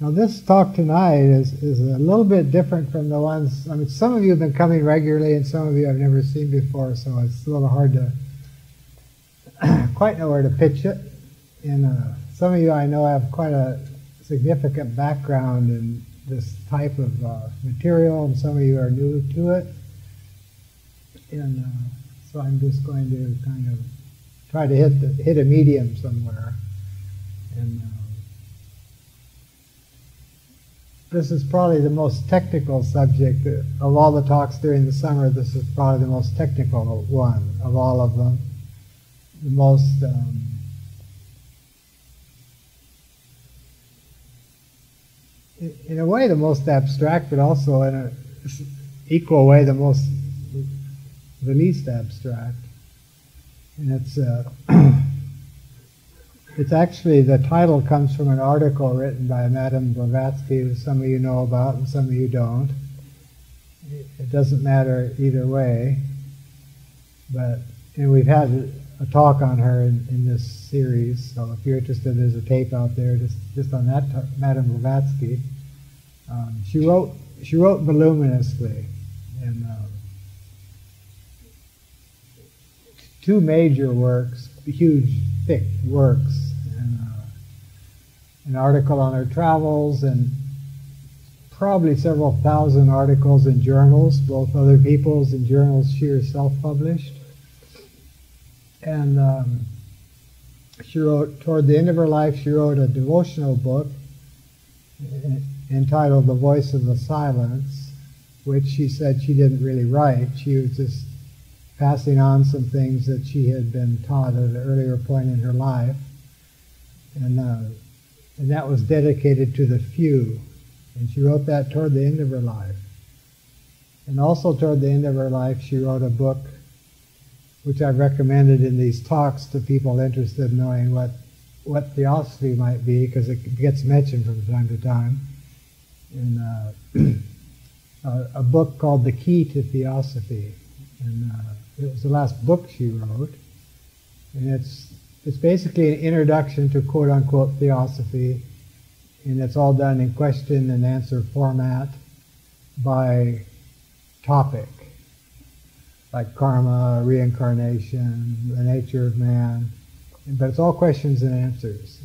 Now this talk tonight is a little bit different from the ones, I mean, some of you have been coming regularly and some of you I've never seen before, so it's a little hard to quite know where to pitch it. And some of you I know have quite a significant background in this type of material, and some of you are new to it. And so I'm just going to kind of try to hit a medium somewhere. And this is probably the most technical subject of all the talks during the summer. This is probably the most technical one of all of them. The most in a way the most abstract, but also in an equal way the least abstract. And it's actually, the title comes from an article written by Madame Blavatsky, who some of you know about and some of you don't. It doesn't matter either way. And we've had a talk on her in this series, so if you're interested, there's a tape out there just on that Madame Blavatsky. She wrote voluminously, and two major works, huge, thick works, and an article on her travels, and probably several thousand articles in journals, both other people's and journals she herself published. And she wrote, toward the end of her life, she wrote a devotional book entitled The Voice of the Silence, which she said she didn't really write. She was just passing on some things that she had been taught at an earlier point in her life. And that was dedicated to the few. And she wrote that toward the end of her life. And also toward the end of her life, she wrote a book which I've recommended in these talks to people interested in knowing what theosophy might be, because it gets mentioned from time to time. And a book called The Key to Theosophy. And it was the last book she wrote. And it's basically an introduction to quote-unquote theosophy, and it's all done in question and answer format by topic, like karma, reincarnation, the nature of man, but it's all questions and answers.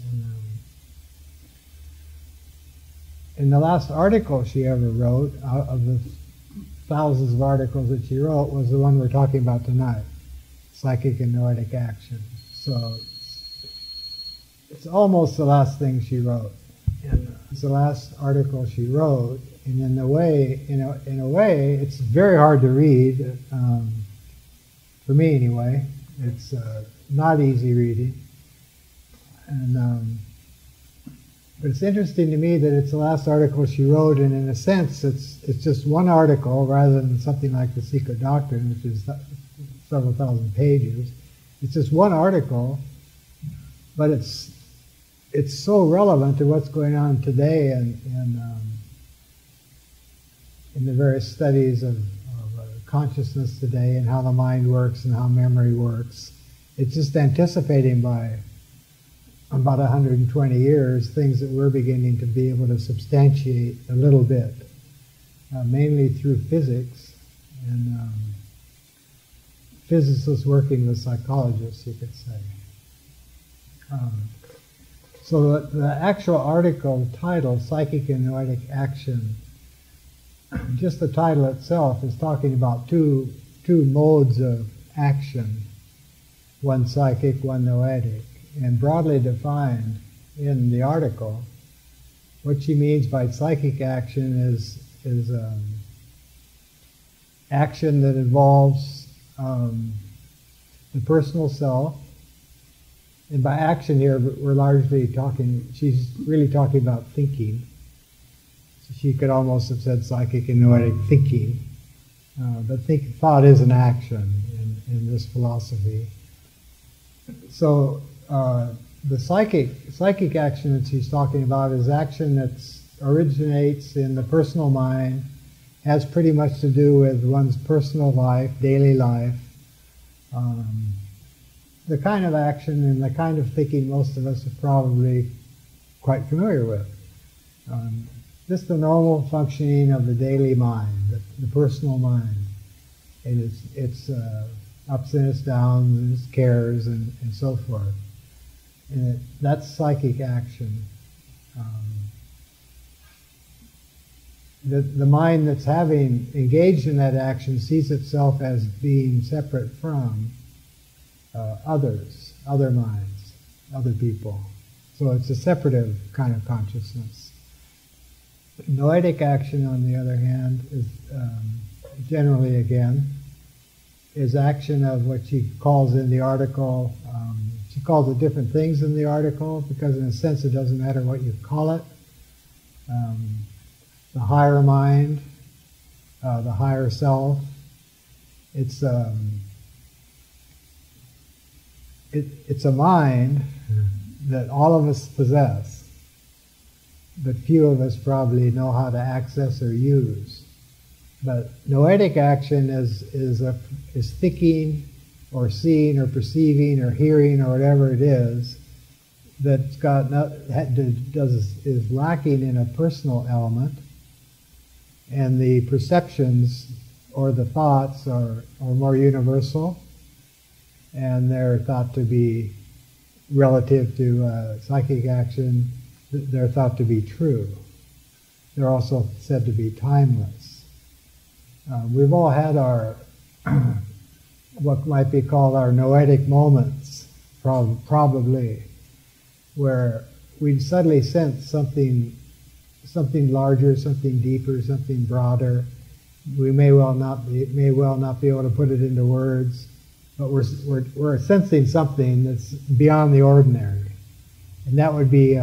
And the last article she ever wrote, out of the thousands of articles that she wrote, was the one we're talking about tonight, Psychic and Noetic Action. So it's almost the last thing she wrote. And it's the last article she wrote, and in a way, it's very hard to read, for me anyway. It's not easy reading. And but it's interesting to me that it's the last article she wrote, and in a sense, it's just one article rather than something like The Secret Doctrine, which is several thousand pages. It's just one article, but it's so relevant to what's going on today and in the various studies of consciousness today and how the mind works and how memory works. It's just anticipating by about 120 years things that we're beginning to be able to substantiate a little bit, mainly through physics and physicists working with psychologists, you could say. So the actual article title, Psychic and Noetic Action, just the title itself is talking about two modes of action, one psychic, one noetic. And broadly defined in the article, what she means by psychic action is action that involves the personal self. And by action here, we're largely talking, she's really talking about thinking. So she could almost have said psychic and noetic thinking. But thought is an action in this philosophy. So the psychic action that she's talking about is action that originates in the personal mind, has pretty much to do with one's personal life, daily life, the kind of action and the kind of thinking most of us are probably quite familiar with. Just the normal functioning of the daily mind, the personal mind. And its ups and its downs and its cares and so forth. And that's psychic action. The mind that's having engaged in that action sees itself as being separate from others, other minds, other people. So it's a separative kind of consciousness. Noetic action, on the other hand, is generally, again, is action of what she calls in the article, she calls it different things in the article, because in a sense it doesn't matter what you call it. The higher mind, the higher self, it's a mind that all of us possess, but few of us probably know how to access or use. But noetic action is thinking or seeing or perceiving or hearing or whatever it is that's got is lacking in a personal element, and the perceptions or the thoughts are more universal, and they're thought to be relative to psychic action. They're thought to be true. They're also said to be timeless. We've all had our what might be called our noetic moments, probably, where we suddenly sense something larger, something deeper, something broader. We may well not be able to put it into words, but we're sensing something that's beyond the ordinary, and that would be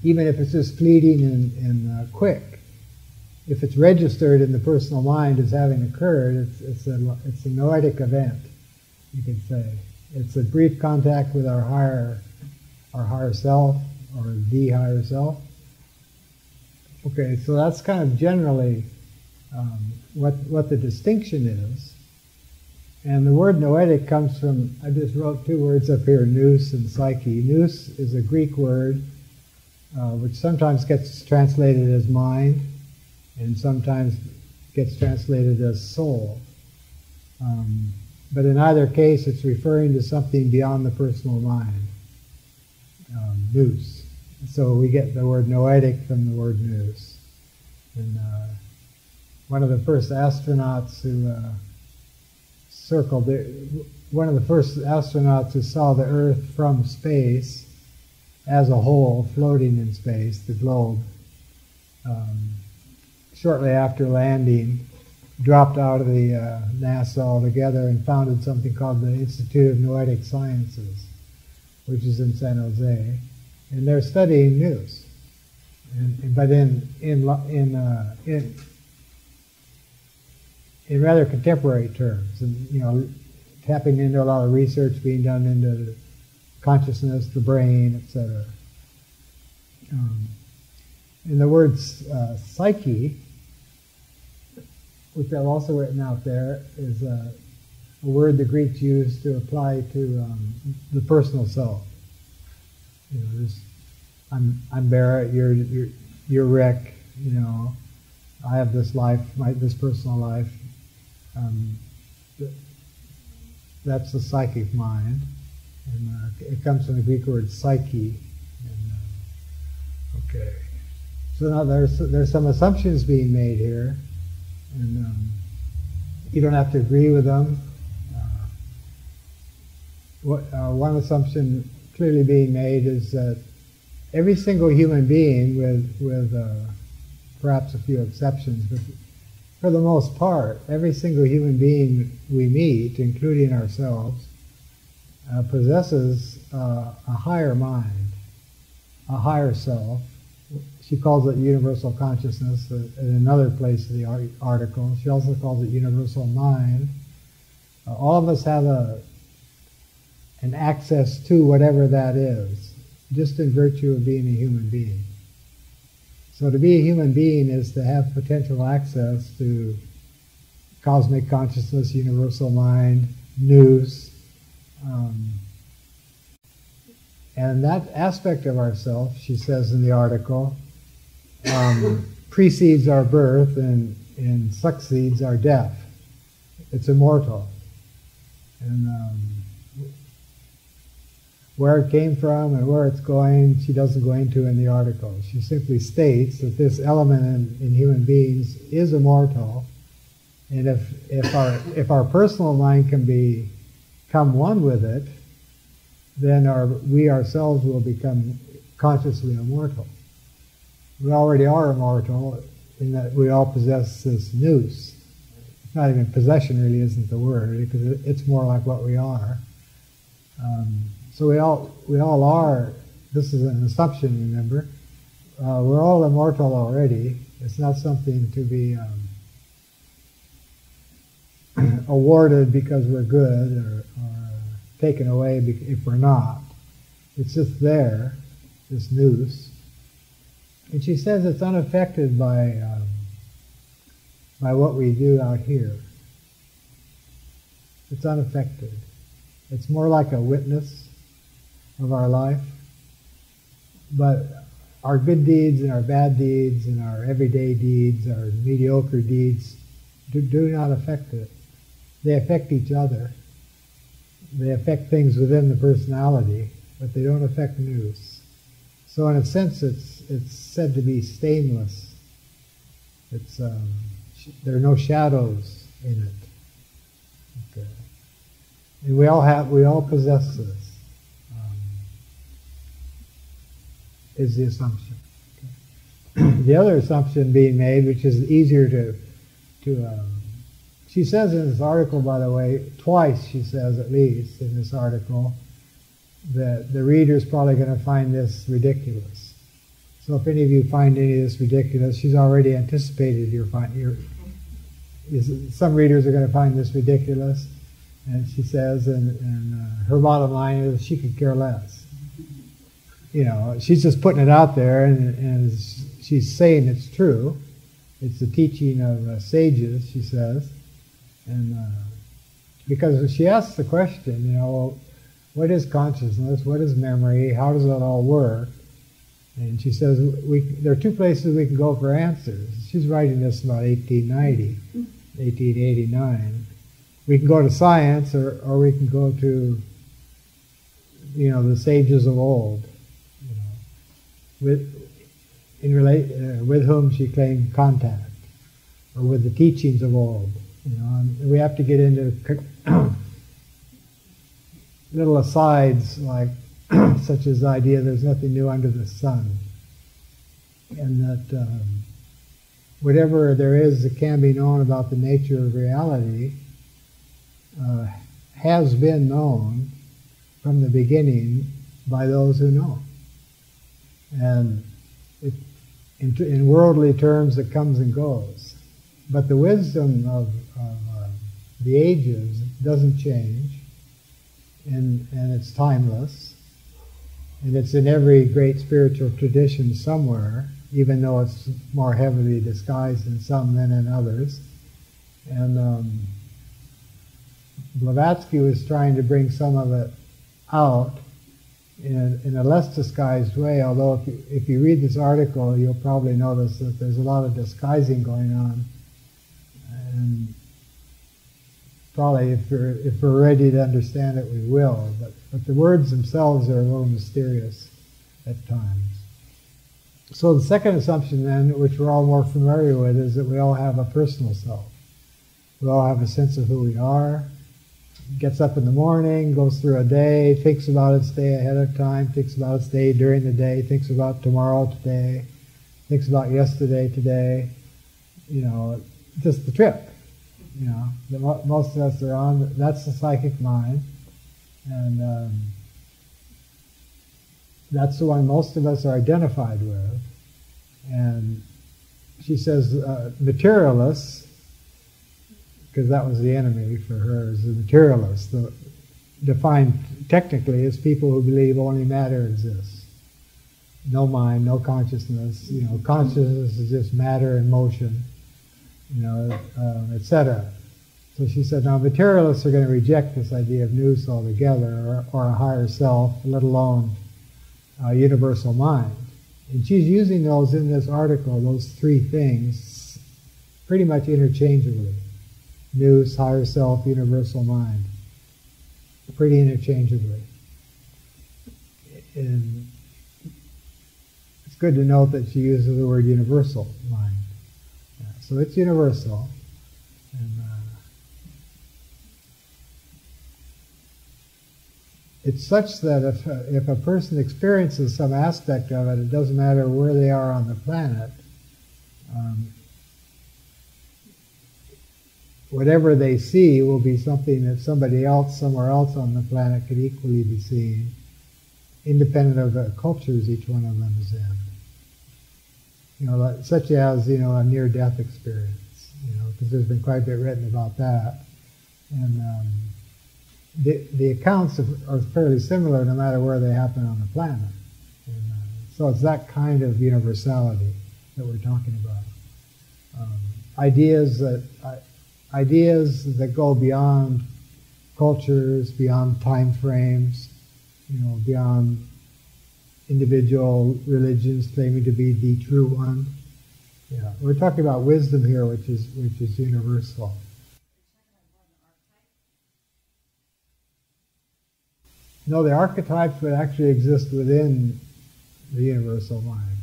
even if it's just fleeting and quick. If it's registered in the personal mind as having occurred, it's a noetic event, you could say. It's a brief contact with our higher self, or the higher self. Okay, so that's kind of generally what the distinction is. And the word noetic comes from, I just wrote two words up here, nous and psyche. Nous is a Greek word which sometimes gets translated as mind, and sometimes gets translated as soul. But in either case, it's referring to something beyond the personal mind, nous. So we get the word noetic from the word nous. And one of the first astronauts who saw the Earth from space as a whole, floating in space, the globe, shortly after landing, dropped out of the NASA altogether and founded something called the Institute of Noetic Sciences, which is in San Jose, and they're studying nous. But in rather contemporary terms, and tapping into a lot of research being done into consciousness, the brain, etc. And the word psyche, which I've also written out there, is a word the Greeks used to apply to the personal self. I'm Barrett, you're Rick. I have this life, this personal life. That's the psychic mind, and it comes from the Greek word psyche. Okay, so now there's some assumptions being made here, and you don't have to agree with them. One assumption clearly being made is that every single human being, with perhaps a few exceptions, but for the most part, every single human being we meet, including ourselves, possesses a higher mind, a higher self. She calls it universal consciousness in another place of the article. She also calls it universal mind. All of us have an access to whatever that is, just in virtue of being a human being. So to be a human being is to have potential access to cosmic consciousness, universal mind, nous, And that aspect of ourself, she says in the article, precedes our birth and succeeds our death. It's immortal. And where it came from and where it's going, she doesn't go into in the article. She simply states that this element in human beings is immortal, and if our personal mind can become one with it, then we ourselves will become consciously immortal. We already are immortal in that we all possess this nous. Not even possession really isn't the word, because it's more like what we are. So we all are. This is an assumption, remember. We're all immortal already. It's not something to be awarded because we're good, or taken away if we're not. It's just there, this nous. And she says it's unaffected by what we do out here. It's unaffected. It's more like a witness of our life. But our good deeds and our bad deeds and our everyday deeds, our mediocre deeds, do not affect it. They affect each other. They affect things within the personality, but they don't affect nous. So in a sense, it's said to be stainless. It's there are no shadows in it. Okay. And we all possess this. Is the assumption. Okay. The other assumption being made, which is easier to she says in this article, by the way, twice she says at least in this article, that the reader's probably going to find this ridiculous. So if any of you find any of this ridiculous, she's already anticipated some readers are going to find this ridiculous, and she says, and her bottom line is she could care less. You know, she's just putting it out there, and she's saying it's true. It's the teaching of sages, she says. And because she asks the question, you know, well, what is consciousness? What is memory? How does that all work? And she says there are two places we can go for answers. She's writing this about 1890, 1889. We can go to science, or we can go to, you know, the sages of old, you know, with whom she claimed contact, or with the teachings of old. You know, and we have to get into little asides like such as the idea there's nothing new under the sun, and that whatever there is that can be known about the nature of reality has been known from the beginning by those who know. And in worldly terms it comes and goes. But the wisdom of the ages doesn't change, and it's timeless, and it's in every great spiritual tradition somewhere, even though it's more heavily disguised in some than in others. And Blavatsky was trying to bring some of it out in a less disguised way, although if you read this article, you'll probably notice that there's a lot of disguising going on. And probably if we're ready to understand it, we will. But the words themselves are a little mysterious at times. So the second assumption then, which we're all more familiar with, is that we all have a personal self. We all have a sense of who we are. Gets up in the morning, goes through a day, thinks about its day ahead of time, thinks about its day during the day, thinks about tomorrow today, thinks about yesterday today. You know, just the trip. You know, that most of us are on. That's the psychic mind, and that's the one most of us are identified with. And she says materialists, because that was the enemy for her, is the materialists, defined technically as people who believe only matter exists. No mind, no consciousness. You know, consciousness is just matter and motion. You know, etc. So she said, now materialists are going to reject this idea of nous altogether, or a higher self, let alone universal mind. And she's using those in this article, those three things, pretty much interchangeably. Nous, higher self, universal mind. Pretty interchangeably. And it's good to note that she uses the word universal mind. Yeah, so it's universal. And it's such that if a person experiences some aspect of it, it doesn't matter where they are on the planet, whatever they see will be something that somebody else, somewhere else on the planet could equally be seeing, independent of the cultures each one of them is in. You know, such as, you know, a near-death experience, you know, because there's been quite a bit written about that. And the accounts are fairly similar no matter where they happen on the planet. And, so it's that kind of universality that we're talking about. Ideas that go beyond cultures, beyond time frames, you know, beyond individual religions claiming to be the true one. Yeah, we're talking about wisdom here, which is universal. No, the archetypes would actually exist within the universal mind.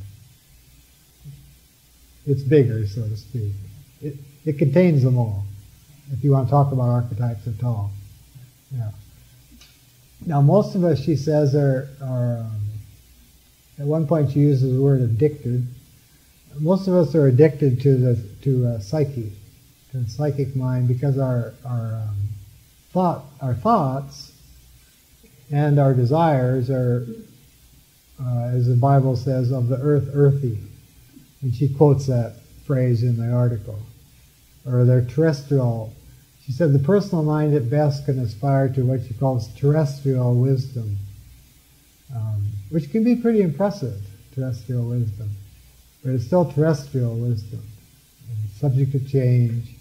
It's bigger, so to speak. It contains them all, if you want to talk about archetypes at all. Yeah. Now, most of us, she says, are at one point she uses the word addicted. Most of us are addicted to psyche, to the psychic mind, because our thoughts and our desires are, as the Bible says, of the earth earthy. And she quotes that phrase in the article. Or they're terrestrial. She said the personal mind at best can aspire to what she calls terrestrial wisdom, which can be pretty impressive, terrestrial wisdom. But it's still terrestrial wisdom, and subject to change,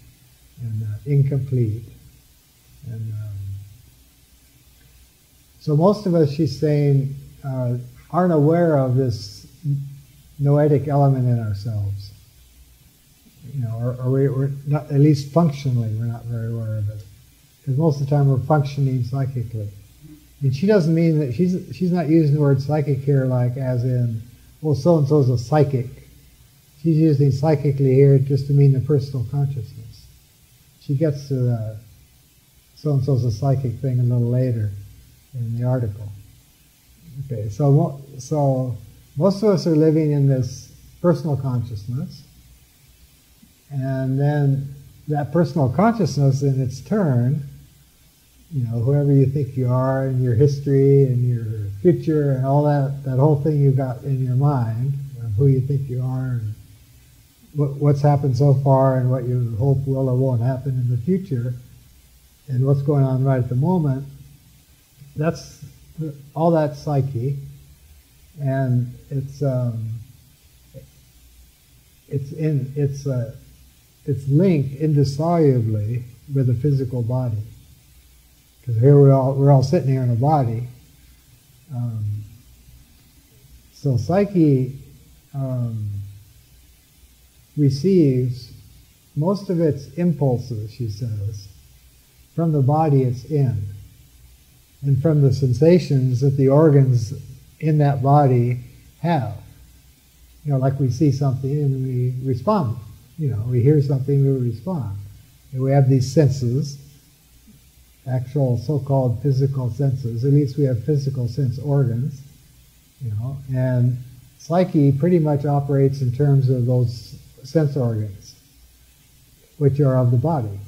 and incomplete. And so most of us, she's saying, aren't aware of this noetic element in ourselves. You know, or we're not, at least functionally, we're not very aware of it. Because most of the time we're functioning psychically. And she doesn't mean that, she's not using the word psychic here like as in, well, so-and-so's a psychic. She's using psychically here just to mean the personal consciousness. She gets to the so-and-so's a psychic thing a little later in the article. Okay, so most of us are living in this personal consciousness, and then that personal consciousness in its turn, you know, whoever you think you are and your history and your future and all that whole thing you've got in your mind of who you think you are and what's happened so far and what you hope will or won't happen in the future and what's going on right at the moment, that's all that psyche, and it's linked indissolubly with the physical body. Because here we're all sitting here in a body. So psyche receives most of its impulses, she says, from the body it's in, and from the sensations that the organs in that body have. You know, like we see something and we respond. You know, we hear something, we respond. And we have these senses, actual so-called physical senses. At least we have physical sense organs, you know, and psyche pretty much operates in terms of those sense organs, which are of the body.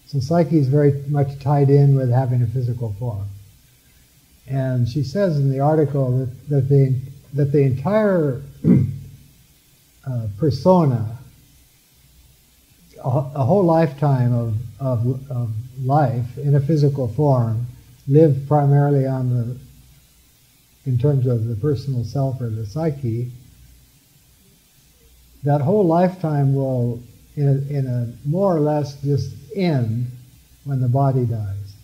So psyche is very much tied in with having a physical form. And she says in the article that the entire persona, a whole lifetime of life in a physical form, lived primarily in terms of the personal self or the psyche, that whole lifetime will, in a more or less, just end when the body dies.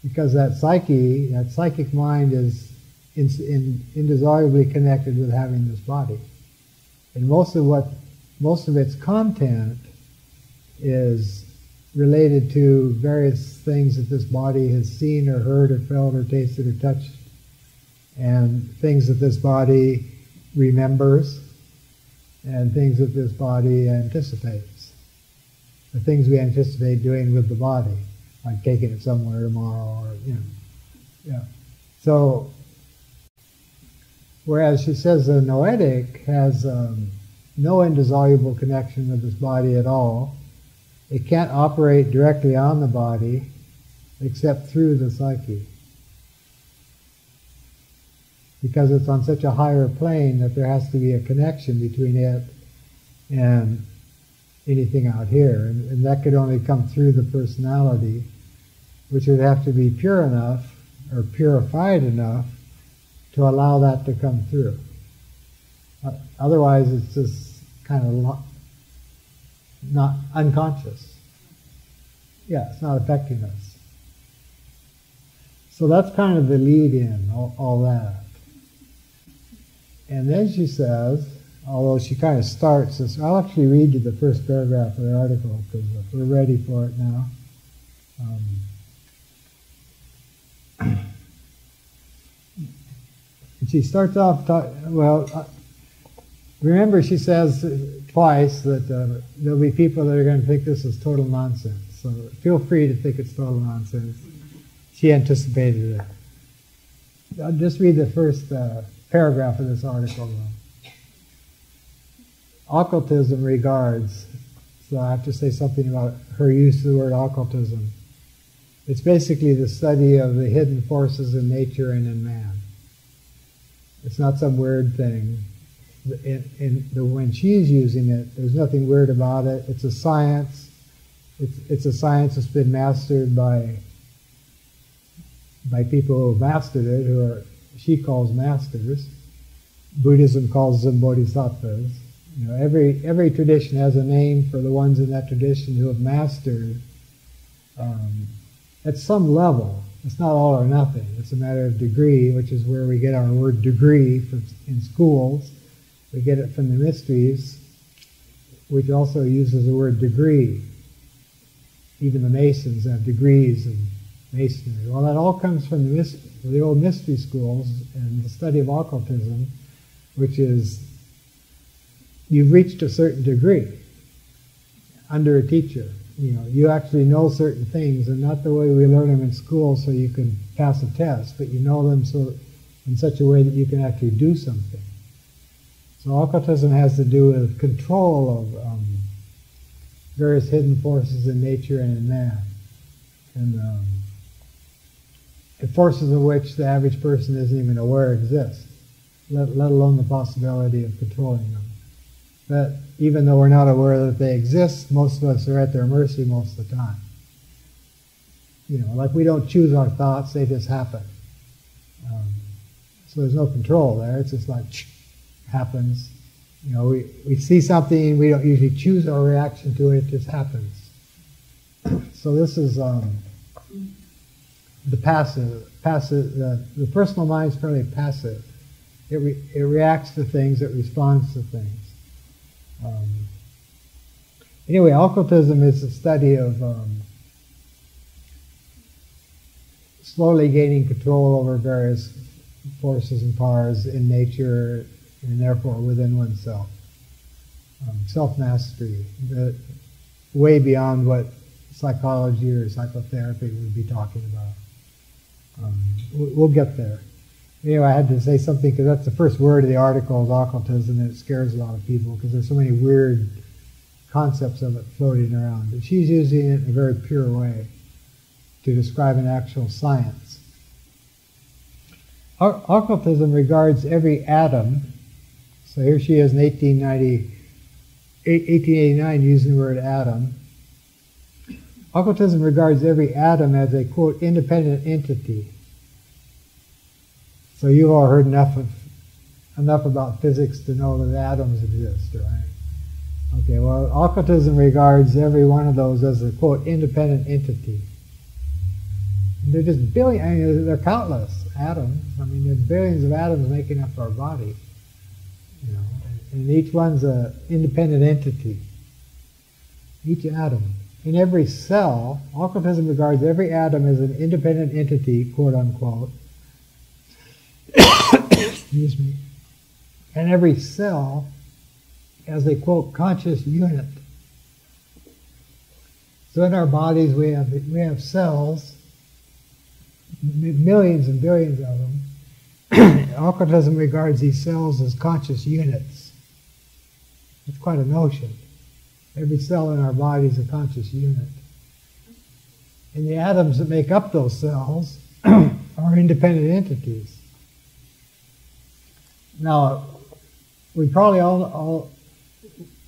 Because that psyche, that psychic mind is indissolubly connected with having this body. And most of its content is related to various things that this body has seen or heard or felt or tasted or touched, and things that this body remembers, and things that this body anticipates. The things we anticipate doing with the body, like taking it somewhere tomorrow, or yeah. So, whereas she says the Noetic has no indissoluble connection with this body at all. It can't operate directly on the body except through the psyche, because it's on such a higher plane that there has to be a connection between it and anything out here, and that could only come through the personality, which would have to be pure enough or purified enough to allow that to come through. Otherwise it's just kind of not unconscious. Yeah, it's not affecting us. So that's kind of the lead-in, all that. And then she says, although she kind of starts this, I'll actually read you the first paragraph of the article because we're ready for it now. And she starts off, remember she says twice that there'll be people that are going to think this is total nonsense. So feel free to think it's total nonsense. She anticipated it. I'll just read the first paragraph of this article, though. Occultism regards, so I have to say something about her use of the word occultism. It's basically the study of the hidden forces in nature and in man. It's not some weird thing. When she's using it, there's nothing weird about it. It's a science. It's a science that's been mastered by people who have mastered it, who are, she calls masters. Buddhism calls them bodhisattvas. You know, every tradition has a name for the ones in that tradition who have mastered at some level. It's not all or nothing. It's a matter of degree, which is where we get our word degree in schools. We get it from the mysteries, which also uses the word degree. Even the Masons have degrees in Masonry. Well, that all comes from the old mystery schools and the study of occultism, which is you've reached a certain degree under a teacher. You know, you actually know certain things, and not the way we learn them in school so you can pass a test, but you know them so in such a way that you can actually do something. So occultism has to do with control of various hidden forces in nature and in man, and forces of which the average person isn't even aware exist, let alone the possibility of controlling them. But even though we're not aware that they exist, most of us are at their mercy most of the time. You know, like we don't choose our thoughts, they just happen. So there's no control there, it's just like, happens. You know, we see something, we don't usually choose our reaction to it, it just happens. So this is the passive. The personal mind is fairly passive. It reacts to things, it responds to things. Anyway, occultism is the study of slowly gaining control over various forces and powers in nature and therefore within oneself. Self-mastery, way beyond what psychology or psychotherapy would be talking about. We'll get there. Anyway, I had to say something because that's the first word of the article is occultism, and it scares a lot of people because there's so many weird concepts of it floating around. But she's using it in a very pure way to describe an actual science. Occultism regards every atom. So here she is in 1889 using the word atom. Occultism regards every atom as a, quote, independent entity. So you've all heard enough about physics to know that atoms exist, right? Okay, well, occultism regards every one of those as a, quote, independent entity. And they're just they're countless atoms. I mean, there's billions of atoms making up our body, you know, and each one's an independent entity. Each atom. In every cell, occultism regards every atom as an independent entity, quote unquote. Excuse me. And every cell as a, quote, conscious unit. So in our bodies we have cells, millions and billions of them. Occultism regards these cells as conscious units. It's quite a notion. Every cell in our body is a conscious unit. And the atoms that make up those cells are independent entities. Now, we probably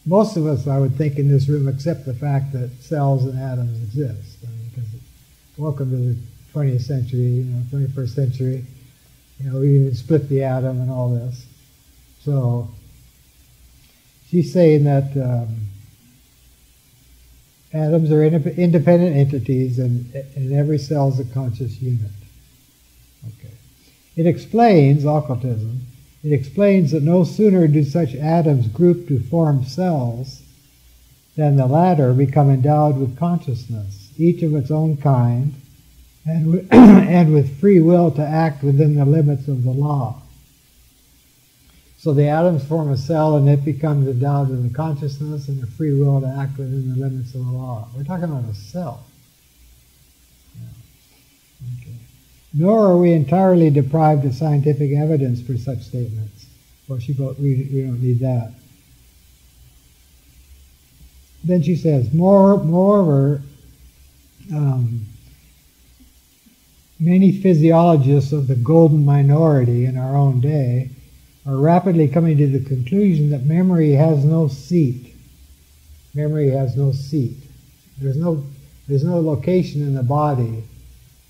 most of us, I would think, in this room accept the fact that cells and atoms exist. I mean, because welcome to the 20th century, 21st century. We even split the atom and all this. So she's saying that atoms are independent entities, and every cell is a conscious unit. Okay. It explains, occultism, it explains that no sooner do such atoms group to form cells than the latter become endowed with consciousness, each of its own kind, and with free will to act within the limits of the law. So the atoms form a cell, and it becomes endowed with a consciousness and a free will to act within the limits of the law. We're talking about a cell. Yeah. Okay. Nor are we entirely deprived of scientific evidence for such statements. Well, we don't need that. Then she says, moreover, many physiologists of the golden minority in our own day are rapidly coming to the conclusion that memory has no seat. Memory has no seat. There's no location in the body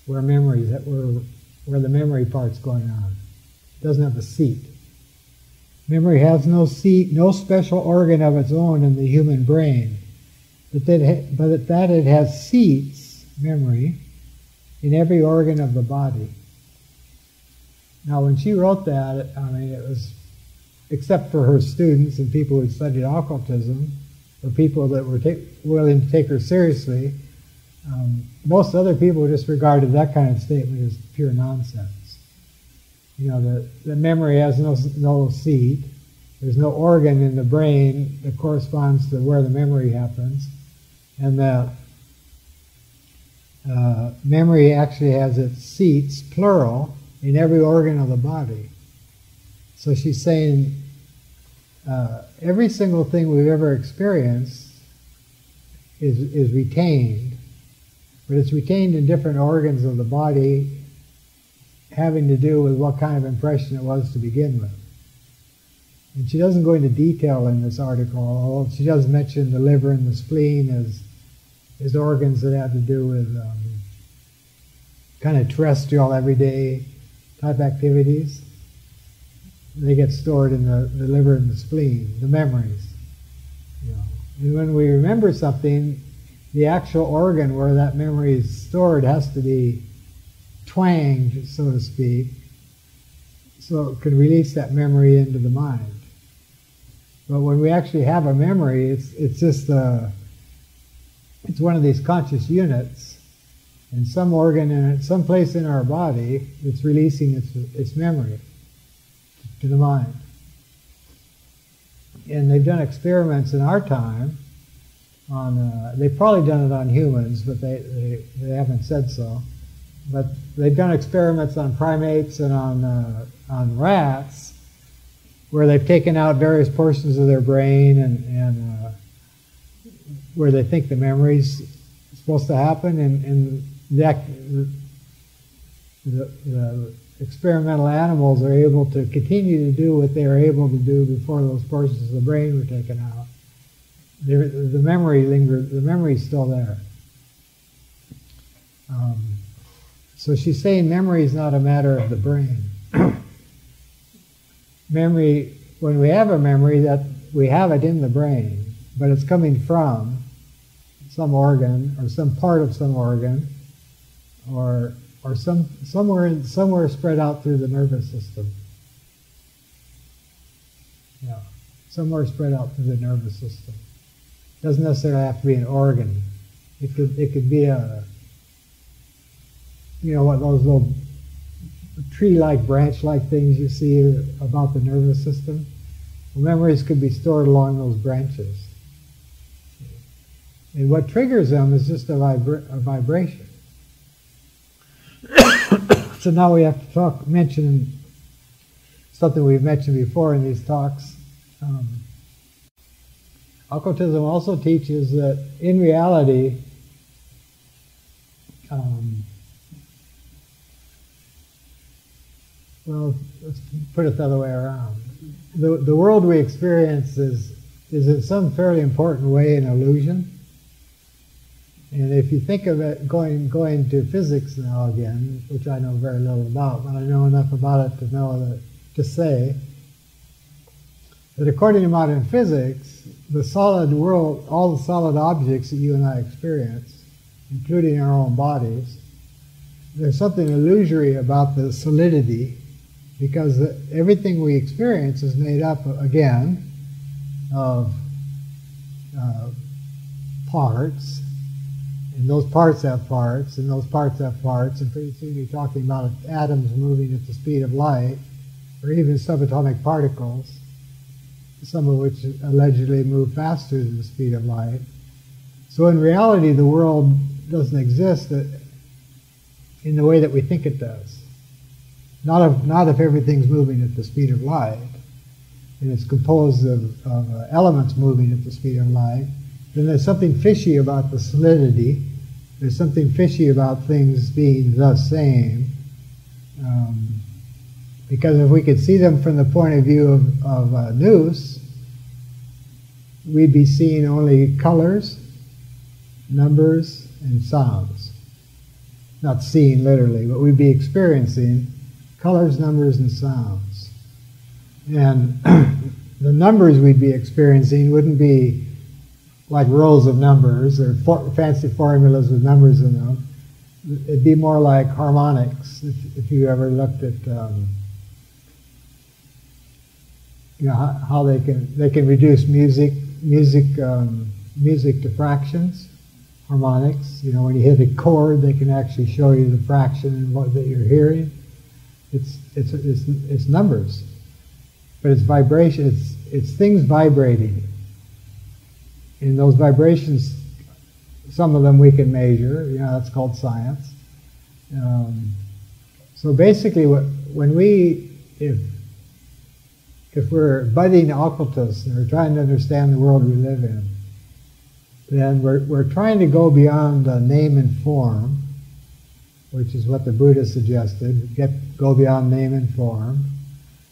where the memory part's going on. It doesn't have a seat. Memory has no seat, no special organ of its own in the human brain, but that it has seats, memory, in every organ of the body. Now, when she wrote that, I mean, it was, except for her students and people who studied occultism, or people that were willing to take her seriously, most other people just regarded that kind of statement as pure nonsense. The memory has no seat. There's no organ in the brain that corresponds to where the memory happens, and that memory actually has its seats, plural, in every organ of the body. So she's saying every single thing we've ever experienced is retained, but it's retained in different organs of the body, having to do with what kind of impression it was to begin with. And she doesn't go into detail in this article, although she does mention the liver and the spleen as organs that have to do with kind of terrestrial, everyday type activities. They get stored in the liver and the spleen, the memories. And when we remember something, the actual organ where that memory is stored has to be twanged, so to speak, so it can release that memory into the mind. But when we actually have a memory, it's just it's one of these conscious units, and some organ in some place in our body, it's releasing its memory to the mind. And they've done experiments in our time on, they've probably done it on humans, but they haven't said so. But they've done experiments on primates and on rats, where they've taken out various portions of their brain and where they think the memory's supposed to happen, and the experimental animals are able to continue to do what they were able to do before those portions of the brain were taken out. The memory's still there. So she's saying memory is not a matter of the brain. Memory, when we have a memory, that we have it in the brain, but it's coming from some organ or some part of some organ, or or somewhere spread out through the nervous system. Yeah, somewhere spread out through the nervous system. Doesn't necessarily have to be an organ. It could be a, what those little tree-like, branch-like things you see about the nervous system. Well, memories could be stored along those branches. And what triggers them is just a vibration. So now we have to mention something we've mentioned before in these talks. Occultism also teaches that in reality, well, let's put it the other way around. The world we experience is in some fairly important way an illusion. And if you think of it, going to physics now again, which I know very little about, but I know enough about it to say that according to modern physics, the solid world, all the solid objects that you and I experience, including our own bodies, there's something illusory about the solidity, because everything we experience is made up, again, of parts, and those parts have parts, and those parts have parts, and pretty soon you're talking about atoms moving at the speed of light, or even subatomic particles, some of which allegedly move faster than the speed of light. So in reality, the world doesn't exist in the way that we think it does. Not if everything's moving at the speed of light, and it's composed of elements moving at the speed of light. Then there's something fishy about the solidity. There's something fishy about things being the same. Because if we could see them from the point of view of nous, we'd be seeing only colors, numbers, and sounds. Not seeing literally, but we'd be experiencing colors, numbers, and sounds. And the numbers we'd be experiencing wouldn't be like rows of numbers or fancy formulas with numbers in them. It'd be more like harmonics. If you ever looked at how they can reduce music to fractions, harmonics. When you hit a chord, they can actually show you the fraction that you're hearing. It's numbers, but it's vibration. It's things vibrating. And those vibrations, some of them we can measure. That's called science. So basically, if we're budding occultists and we're trying to understand the world we live in, then we're trying to go beyond name and form, which is what the Buddha suggested. Go beyond name and form,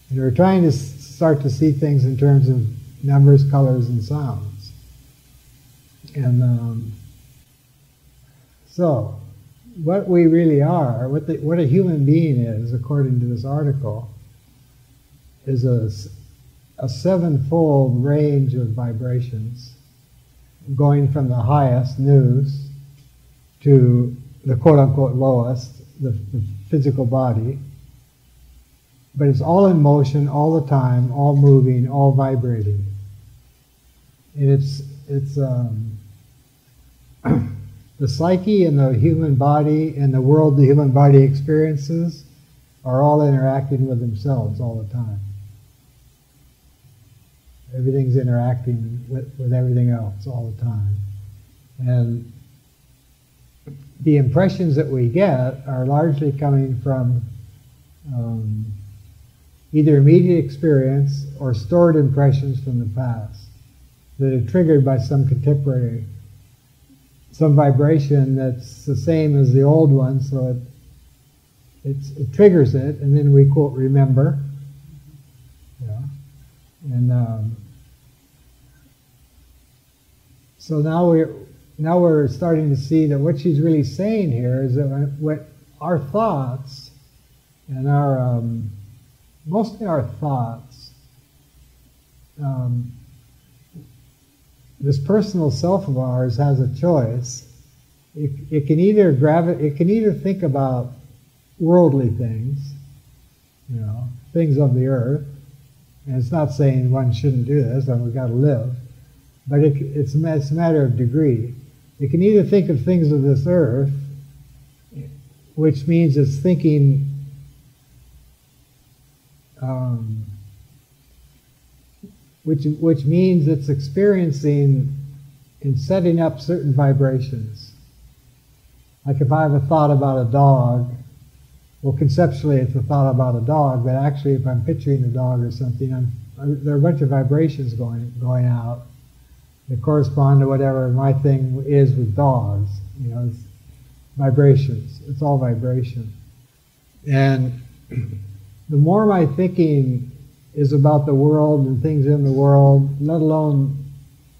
and we're trying to start to see things in terms of numbers, colors, and sounds. And so, what we really are, what a human being is, according to this article, is a sevenfold range of vibrations, going from the highest, nous, to the quote-unquote lowest, the physical body. But it's all in motion, all the time, all moving, all vibrating. And it's the psyche and the human body and the world the human body experiences are all interacting with themselves all the time. Everything's interacting with everything else all the time. And the impressions that we get are largely coming from either immediate experience or stored impressions from the past that are triggered by some contemporary, some vibration that's the same as the old one, so it triggers it, and then we quote remember. And so now we're starting to see that what she's really saying here is that what our thoughts and our mostly our thoughts, this personal self of ours has a choice. It can either think about worldly things, things of the earth. And it's not saying one shouldn't do this, and we've got to live, but it's a matter of degree. You can either think of things of this earth, which means it's thinking which means it's experiencing and setting up certain vibrations. Like if I have a thought about a dog, well, conceptually it's a thought about a dog, but actually if I'm picturing a dog or something, there are a bunch of vibrations going out that correspond to whatever my thing is with dogs. It's vibrations. It's all vibration. And the more my thinking is about the world and things in the world, let alone,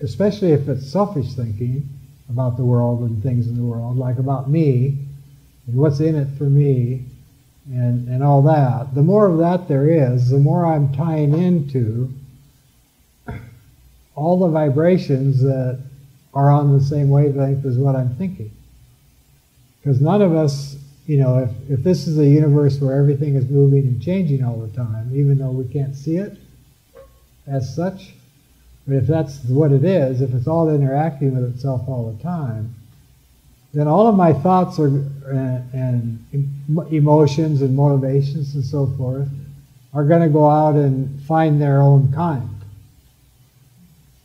especially if it's selfish thinking about the world and things in the world, like about me and what's in it for me and all that, the more of that there is, the more I'm tying into all the vibrations that are on the same wavelength as what I'm thinking. Because none of us, if this is a universe where everything is moving and changing all the time, even though we can't see it as such, but if that's what it is, if it's all interacting with itself all the time, then all of my thoughts and emotions and motivations and so forth are going to go out and find their own kind.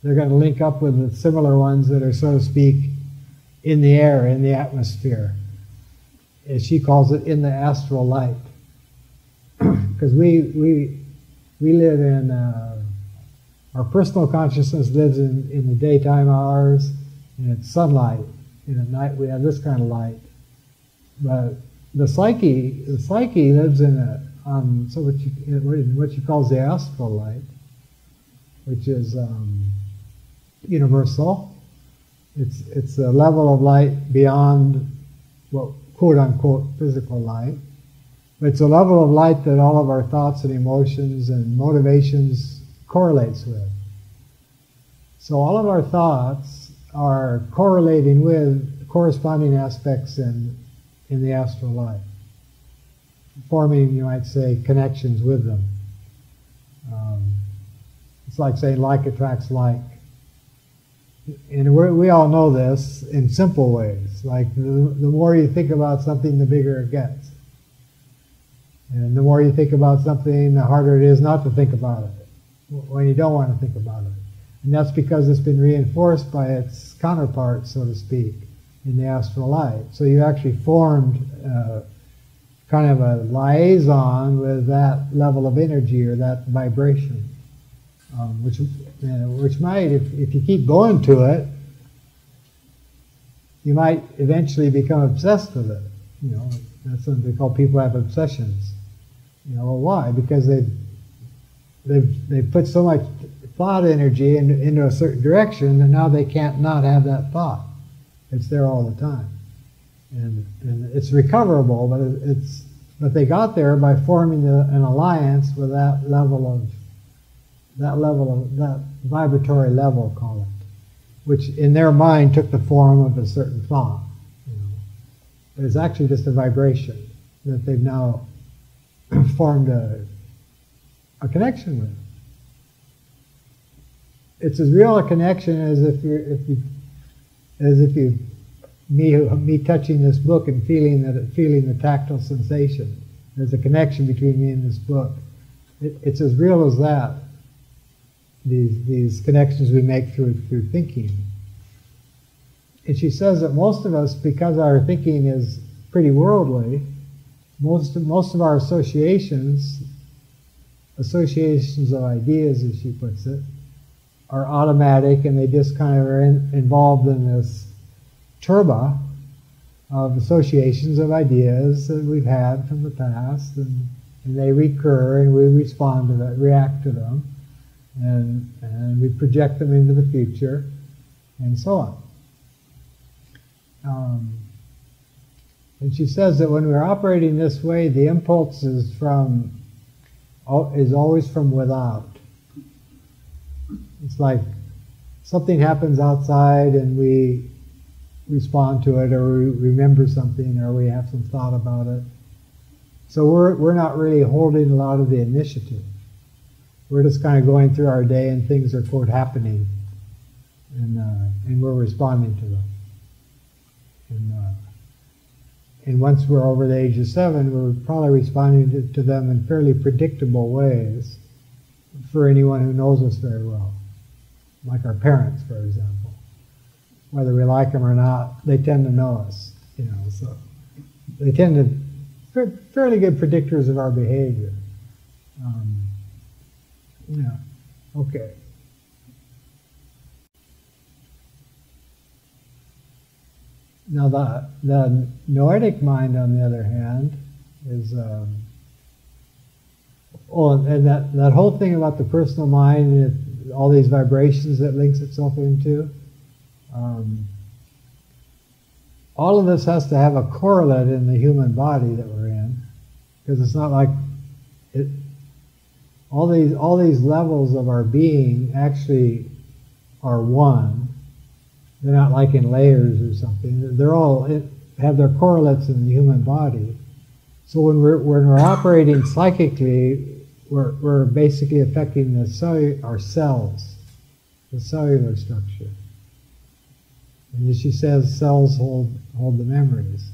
They're going to link up with the similar ones that are, so to speak, in the air, in the atmosphere. As she calls it, in the astral light. Because we live in, our personal consciousness lives in the daytime hours, and it's sunlight. And at night we have this kind of light. But the psyche lives in what she calls the astral light, which is universal. It's a level of light beyond what quote-unquote physical light. But it's a level of light that all of our thoughts and emotions and motivations correlates with. So all of our thoughts are correlating with corresponding aspects in the astral light, forming, you might say, connections with them. It's like saying like attracts like. And we all know this in simple ways. Like the more you think about something, the bigger it gets. And the more you think about something, the harder it is not to think about it when you don't want to think about it. And that's because it's been reinforced by its counterpart, so to speak, in the astral light. So you actually formed kind of a liaison with that level of energy or that vibration. Which might, if you keep going to it, you might eventually become obsessed with it. That's what they call people have obsessions. Well, why? Because they've put so much thought energy into a certain direction, and now they can't not have that thought. It's there all the time, and it's recoverable, but they got there by forming an alliance with that vibratory level, call it, which in their mind took the form of a certain thought. But it's actually just a vibration that they've now formed a connection with. It's as real a connection as me touching this book and feeling the tactile sensation. There's a connection between me and this book. It's as real as that. These connections we make through thinking. And she says that most of us, because our thinking is pretty worldly, most of our associations of ideas, as she puts it, are automatic, and they just kind of are involved in this turba of associations of ideas that we've had from the past, and they recur, and we respond to them, react to them, and we project them into the future, and so on. And she says that when we're operating this way, the impulse is always from without. It's like something happens outside and we respond to it, or we remember something, or we have some thought about it. So we're not really holding a lot of the initiative. We're just kind of going through our day and things are, quote, happening, and we're responding to them. And once we're over the age of 7, we're probably responding to them in fairly predictable ways for anyone who knows us very well. Like our parents, for example. Whether we like them or not, they tend to know us, so they tend to be fairly good predictors of our behavior. Okay. Now the Noetic mind, on the other hand, is and that whole thing about the personal mind and all these vibrations that links itself into. All of this has to have a correlate in the human body that we're in, because it's not like it. All these levels of our being actually are one. They're not like in layers or something. They're all have their correlates in the human body. So when we're operating psychically, we're basically affecting our cells, the cellular structure. And as she says, cells hold the memories.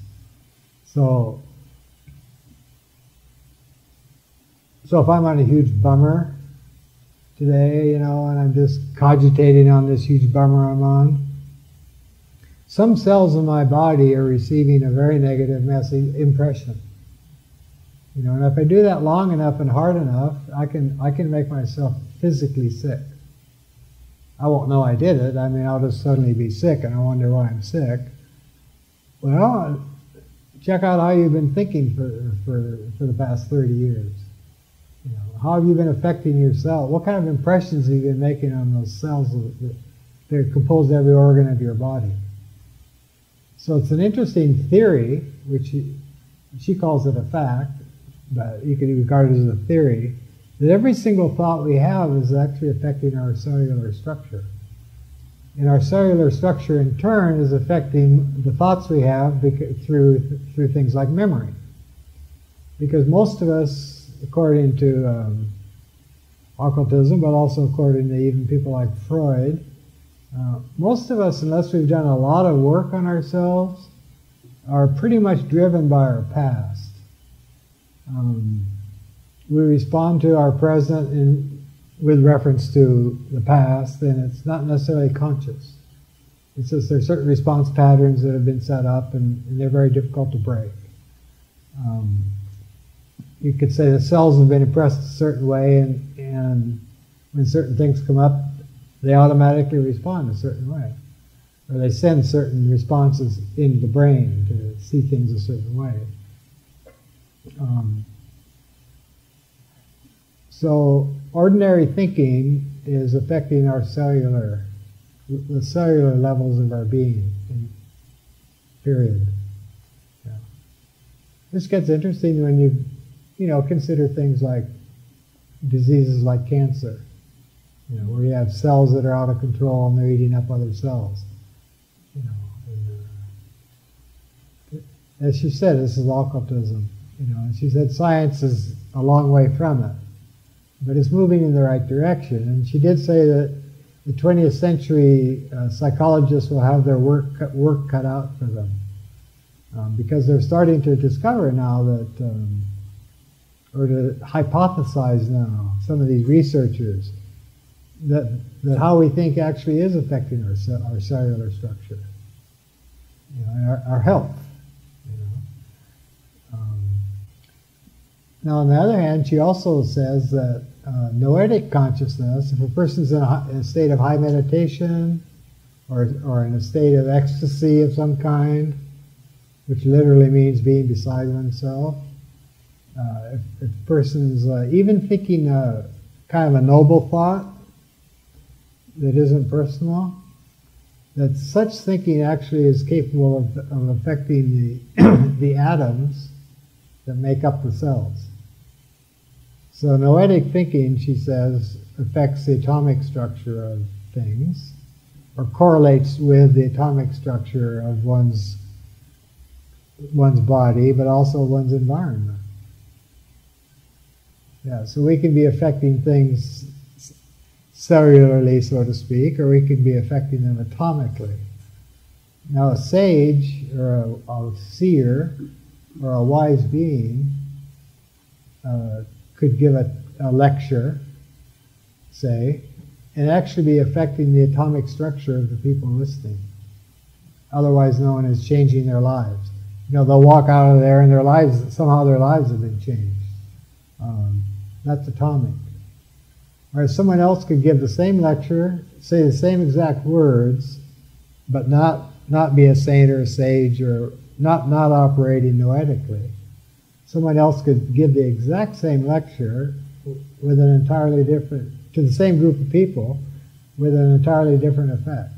So if I'm on a huge bummer today, and I'm just cogitating on this huge bummer I'm on, some cells in my body are receiving a very negative impression. And if I do that long enough and hard enough, I can make myself physically sick. I won't know I did it. I'll just suddenly be sick and I wonder why I'm sick. Well, check out how you've been thinking for the past 30 years. How have you been affecting your cell? What kind of impressions have you been making on those cells that compose every organ of your body? So it's an interesting theory, which she calls it a fact, but you can regard it as a theory, that every single thought we have is actually affecting our cellular structure. And our cellular structure, in turn, is affecting the thoughts we have through things like memory. Because most of us, according to occultism, but also according to even people like Freud, most of us, unless we've done a lot of work on ourselves, are pretty much driven by our past. We respond to our present with reference to the past, and it's not necessarily conscious. It's just there's certain response patterns that have been set up, and they're very difficult to break. You could say the cells have been impressed a certain way, and when certain things come up, they automatically respond a certain way. Or they send certain responses into the brain to see things a certain way. So ordinary thinking is affecting the cellular levels of our being, period. Yeah. This gets interesting when you consider things like diseases like cancer. Where you have cells that are out of control and they're eating up other cells. As she said, this is occultism. And she said science is a long way from it, but it's moving in the right direction. And she did say that the 20th century psychologists will have their work cut out for them, because they're starting to discover now that, or to hypothesize now, some of these researchers, that how we think actually is affecting our cellular structure, and our health. Now, on the other hand, she also says that noetic consciousness, if a person's in a state of high meditation, or in a state of ecstasy of some kind, which literally means being beside oneself, if a person's even thinking kind of a noble thought that isn't personal, that such thinking actually is capable of affecting the atoms that make up the cells. So noetic thinking, she says, affects the atomic structure of things, or correlates with the atomic structure of one's body, but also one's environment. Yeah, so we can be affecting things cellularly, so to speak, or we can be affecting them atomically. Now, a sage or a seer or a wise being could give a lecture, say, and actually be affecting the atomic structure of the people listening, otherwise known as changing their lives. You know, they'll walk out of there and somehow their lives have been changed. That's atomic. Or someone else could give the same lecture, say the same exact words, but not be a saint or a sage, or not operating noetically. Someone else could give the exact same lecture with an entirely different, to the same group of people, with an entirely different effect.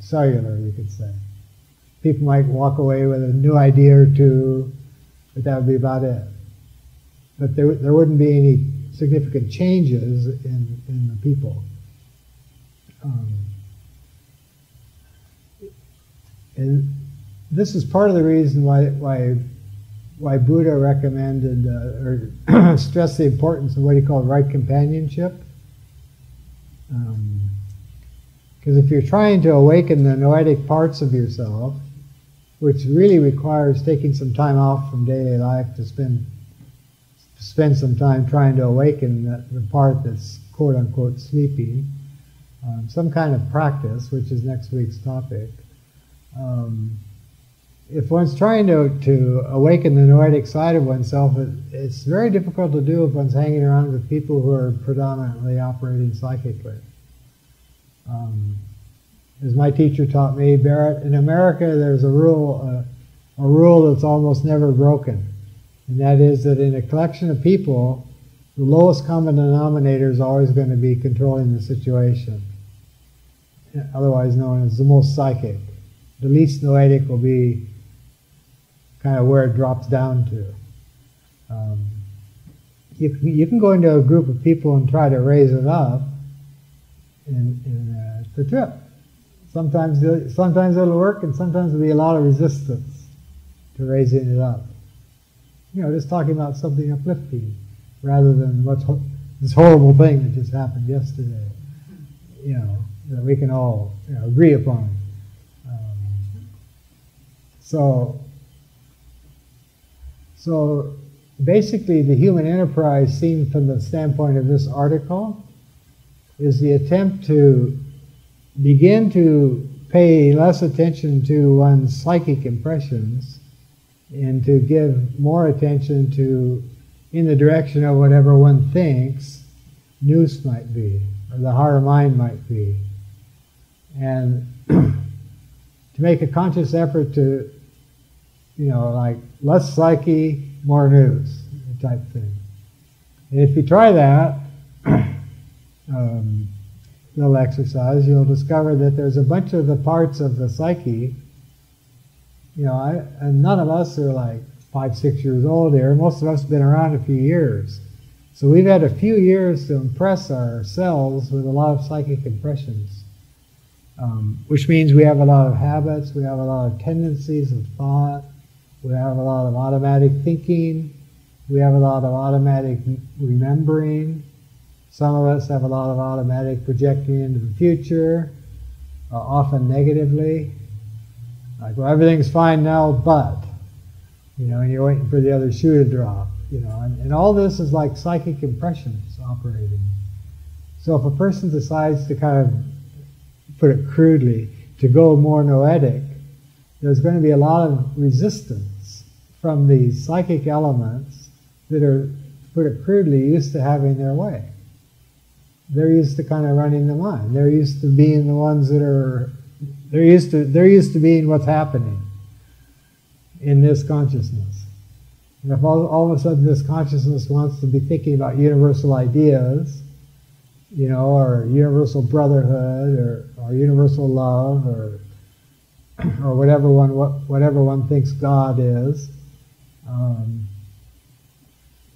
Cellular, you could say. People might walk away with a new idea or two, but that would be about it. But there wouldn't be any significant changes in the people. And this is part of the reason why Buddha recommended or stressed the importance of what he called right companionship. Because if you're trying to awaken the noetic parts of yourself, which really requires taking some time off from daily life to spend some time trying to awaken the part that's quote-unquote sleeping, some kind of practice, which is next week's topic. If one's trying to awaken the noetic side of oneself, it's very difficult to do if one's hanging around with people who are predominantly operating psychically. As my teacher taught me, Barrett, in America there's a rule that's almost never broken. And that is that in a collection of people, the lowest common denominator is always going to be controlling the situation, otherwise known as the most psychic. The least noetic will be kind of where it drops down to. You can go into a group of people and try to raise it up, and it's a trip. Sometimes it'll work, and sometimes there'll be a lot of resistance to raising it up. You know, just talking about something uplifting, rather than this horrible thing that just happened yesterday. You know, that we can all agree upon. So basically, the human enterprise, seen from the standpoint of this article, is the attempt to begin to pay less attention to one's psychic impressions and to give more attention to, in the direction of whatever one thinks nous might be, or the higher mind might be. And to make a conscious effort to, like less psyche, more nous type thing. And if you try that little exercise, you'll discover that there's a bunch of the parts of the psyche, and none of us are like 5, 6 years old here. Most of us have been around a few years. So we've had a few years to impress ourselves with a lot of psychic impressions, which means we have a lot of habits, we have a lot of tendencies of thought, we have a lot of automatic thinking, we have a lot of automatic remembering. Some of us have a lot of automatic projecting into the future, often negatively. Like, well, everything's fine now, but, and you're waiting for the other shoe to drop, and all this is like psychic impressions operating. So if a person decides to kind of, put it crudely, to go more noetic, there's going to be a lot of resistance from these psychic elements that are, put it crudely, used to having their way. They're used to kind of running the mind. They're used to being the ones that are, they're used to being what's happening in this consciousness. And if all of a sudden this consciousness wants to be thinking about universal ideas, or universal brotherhood, or universal love, or whatever one thinks God is,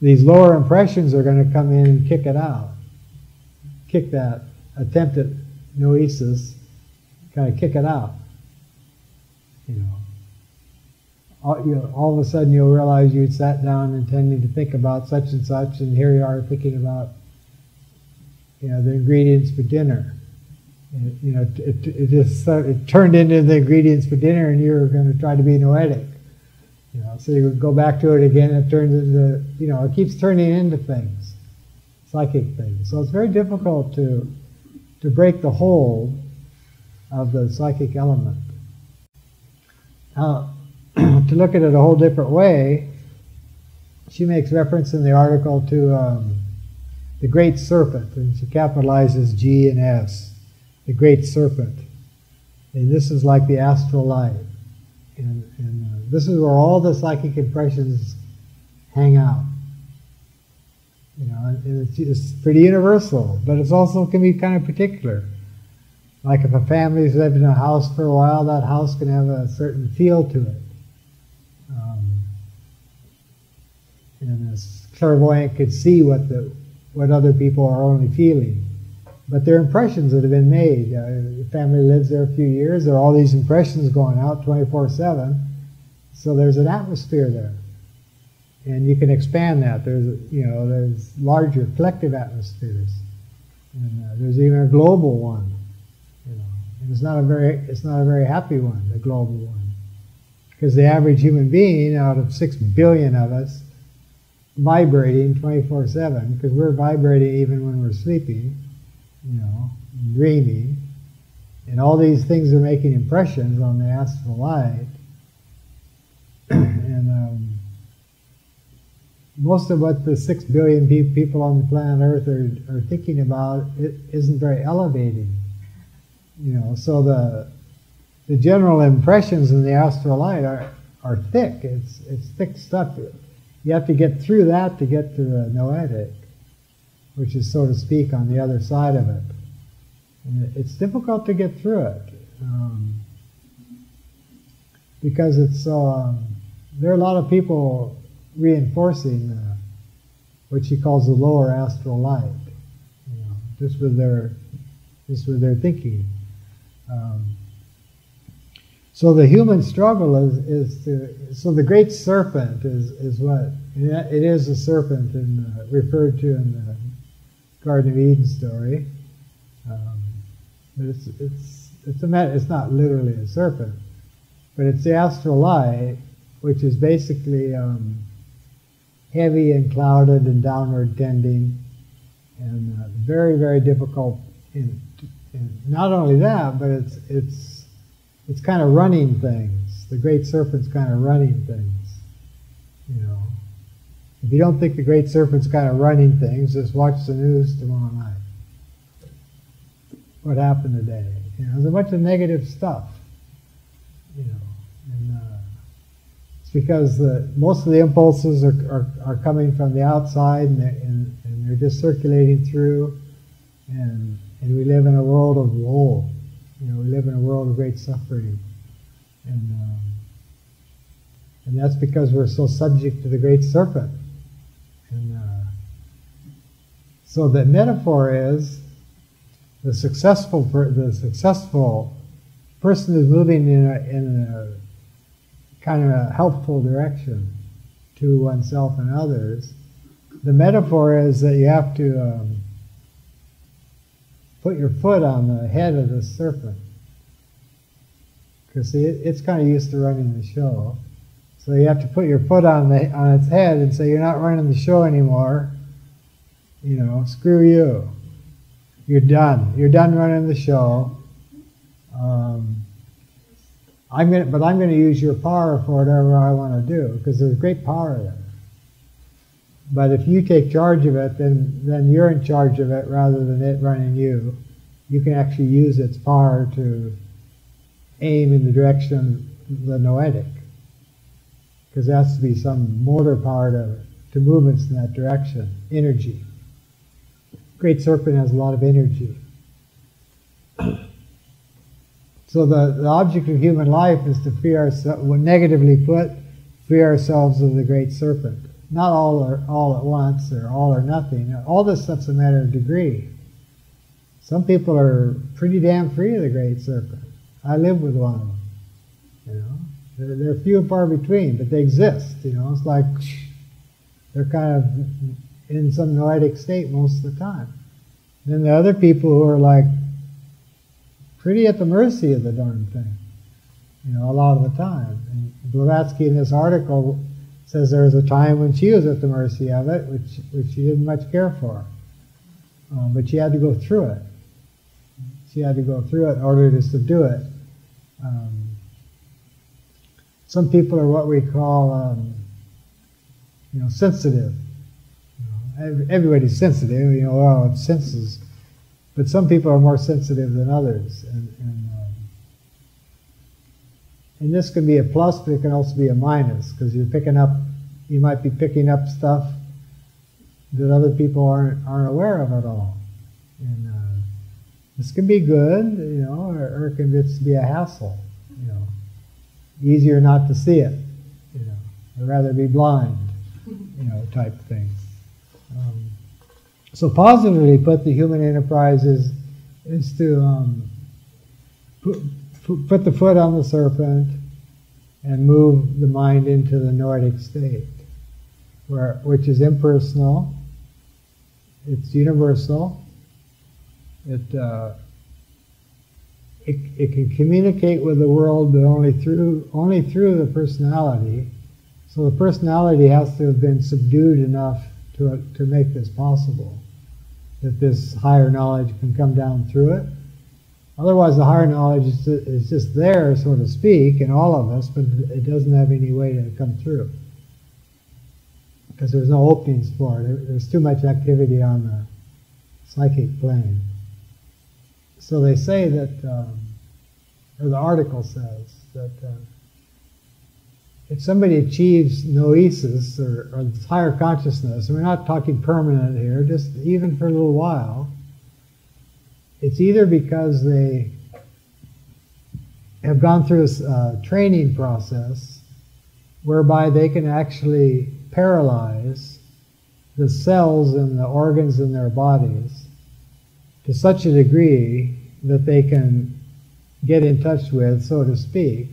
these lower impressions are going to come in and kick it out. Kick that attempt at noesis, kind of kick it out. all of a sudden you'll realize you sat down intending to think about such and such, and here you are thinking about, the ingredients for dinner. It turned into the ingredients for dinner, and you're going to try to be noetic. So you go back to it again, it turns into, it keeps turning into things, psychic things. So it's very difficult to break the hold of the psychic element. Now, to look at it a whole different way, she makes reference in the article to the great serpent, and she capitalizes G and S, the great serpent. And this is like the astral light. And this is where all the psychic impressions hang out. And it's pretty universal, but it also can be kind of particular. Like if a family's lived in a house for a while, that house can have a certain feel to it. And a clairvoyant could see what other people are only feeling. But they're impressions that have been made. The family lives there a few years, there are all these impressions going out 24/7, so there's an atmosphere there. And you can expand that. There's larger collective atmospheres. And there's even a global one. And it's not a very happy one, the global one. Because the average human being, out of 6 billion of us, vibrating 24/7, because we're vibrating even when we're sleeping, dreaming, and all these things are making impressions on the astral light. And most of what the 6 billion people on the planet Earth are thinking about isn't very elevating. So the general impressions in the astral light are thick. It's thick stuff. You have to get through that to get to the noetic, which is, so to speak, on the other side of it. And it's difficult to get through it because it's so. There are a lot of people reinforcing what she calls the lower astral light, just with their thinking. So the human struggle is to. So the great serpent is what it is. A serpent, referred to in the Garden of Eden story, but it's not literally a serpent, but it's the astral light, which is basically heavy and clouded and downward tending, and very, very difficult. And not only that, but it's kind of running things. The great serpent's kind of running things. If you don't think the great serpent's kind of running things, just watch the news tomorrow night. What happened today? There's a bunch of negative stuff. And it's because most of the impulses are coming from the outside, and they're just circulating through, and we live in a world of woe. We live in a world of great suffering, and that's because we're so subject to the great serpent. And so the metaphor is the successful person is moving in a kind of a helpful direction to oneself and others. The metaphor is that you have to put your foot on the head of the serpent, because it's kind of used to running the show. So you have to put your foot on its head and say, "You're not running the show anymore. Screw you. You're done. You're done running the show. I'm going to use your power for whatever I want to do, because there's great power there. But if you take charge of it, then you're in charge of it rather than it running you. You can actually use its power to aim in the direction of the noetic, because there has to be some motor power to movements in that direction, energy. Great serpent has a lot of energy. So the object of human life is to free ourselves, negatively put, free ourselves of the great serpent. Not all at once, or all or nothing. All this stuff's a matter of degree. Some people are pretty damn free of the great serpent. I live with one of them. They're few and far between, but they exist. It's like they're kind of in some noetic state most of the time. Then there are other people who are like pretty at the mercy of the darn thing, a lot of the time. And Blavatsky in this article says there was a time when she was at the mercy of it, which she didn't much care for. But she had to go through it. She had to go through it in order to subdue it. Some people are what we call, sensitive. Everybody's sensitive, it's senses. But some people are more sensitive than others. And this can be a plus, but it can also be a minus, because you might be picking up stuff that other people aren't aware of at all. And this can be good, or it can just be a hassle, Easier not to see it, I'd rather be blind, type thing. So positively put, the human enterprise is to put the foot on the serpent and move the mind into the noetic state, which is impersonal, it's universal, it can communicate with the world, but only through the personality. So the personality has to have been subdued enough to make this possible, that this higher knowledge can come down through it. Otherwise, the higher knowledge is just there, so to speak, in all of us, but it doesn't have any way to come through, because there's no openings for it. There's too much activity on the psychic plane. So they say that, or the article says, that if somebody achieves noesis, or this higher consciousness, and we're not talking permanent here, just even for a little while, it's either because they have gone through a training process whereby they can actually paralyze the cells and the organs in their bodies to such a degree that they can get in touch with, so to speak,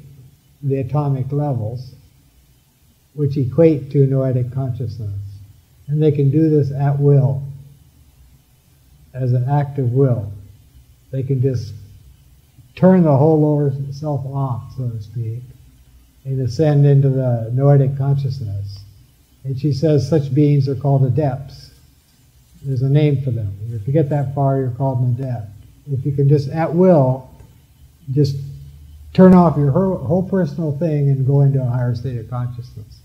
the atomic levels, which equate to noetic consciousness. And they can do this at will, as an act of will. They can just turn the whole lower self off, so to speak, and ascend into the noetic consciousness. And she says such beings are called adepts. There's a name for them. If you get that far, you're called an adept. If you can just, at will, just turn off your whole personal thing and go into a higher state of consciousness.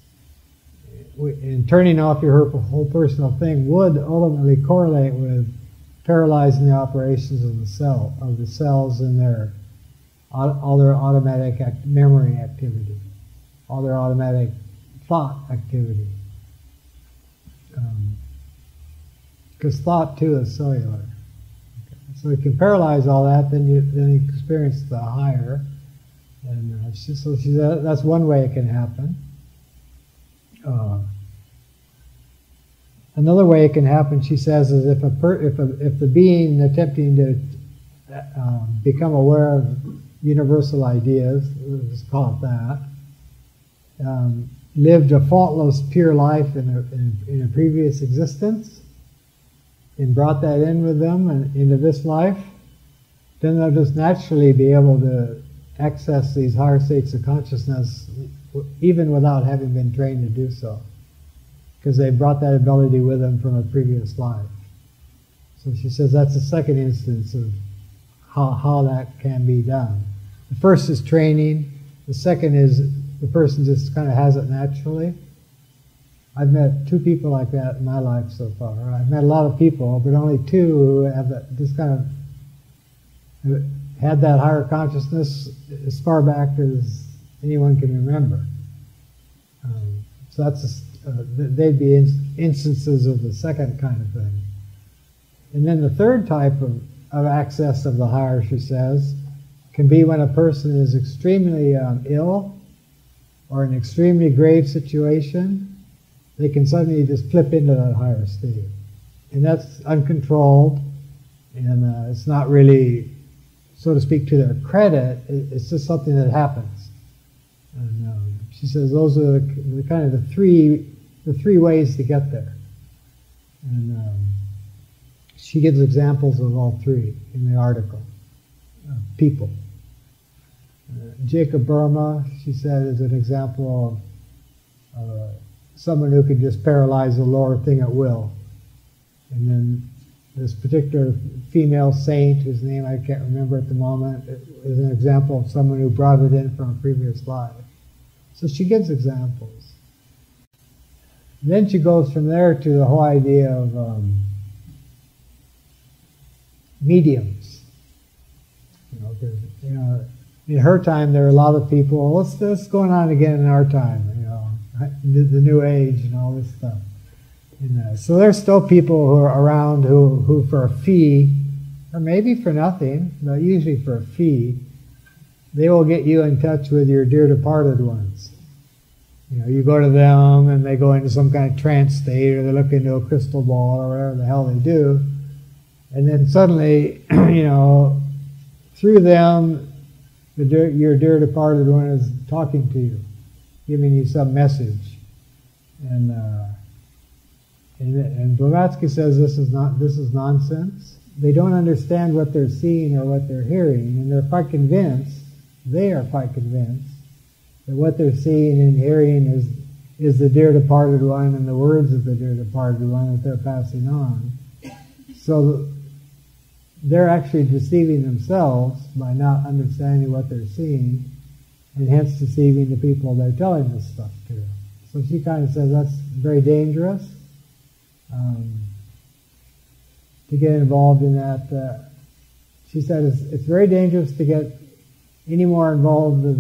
And turning off your whole personal thing would ultimately correlate with paralyzing the operations of the cells and all their automatic memory activity, all their automatic thought activity. Because thought too is cellular. Okay. So you can paralyze all that, then you experience the higher. And that's one way it can happen. Another way it can happen, she says, is if the being attempting to become aware of universal ideas, let's call it that, lived a faultless, pure life in a previous existence, and brought that in with them and into this life, then they'll just naturally be able to access these higher states of consciousness even without having been trained to do so, because they brought that ability with them from a previous life. So she says that's the second instance of how that can be done. The first is training. The second is the person just kind of has it naturally. I've met 2 people like that in my life so far. I've met a lot of people, but only 2 who have just kind of had that higher consciousness as far back as anyone can remember. So that's they'd be instances of the second kind of thing. And then the third type of access of the higher, she says, can be when a person is extremely ill or in an extremely grave situation. They can suddenly just flip into that higher state. And that's uncontrolled, and it's not really, so to speak, to their credit. It's just something that happens. And she says those are the kind of the three ways to get there. And she gives examples of all three in the article. People. Jacob Burma, she said, is an example of someone who can just paralyze a lower thing at will. And then this particular female saint, whose name I can't remember at the moment, is an example of someone who brought it in from a previous life. So she gives examples. Then she goes from there to the whole idea of mediums. In her time there were a lot of people. What's going on again in our time? The New Age and all this stuff. So there's still people who are around who for a fee, or maybe for nothing, but usually for a fee, they will get you in touch with your dear departed ones. You go to them and they go into some kind of trance state, or they look into a crystal ball, or whatever the hell they do, and then suddenly, through them, your dear departed one is talking to you, giving you some message, and Blavatsky says this is nonsense. They don't understand what they're seeing or what they're hearing, and they're quite convinced. They are quite convinced that what they're seeing and hearing is the dear departed one and the words of the dear departed one that they're passing on. So they're actually deceiving themselves by not understanding what they're seeing, and hence deceiving the people they're telling this stuff to. So she kind of says that's very dangerous. To get involved in that. She said it's very dangerous to get any more involved with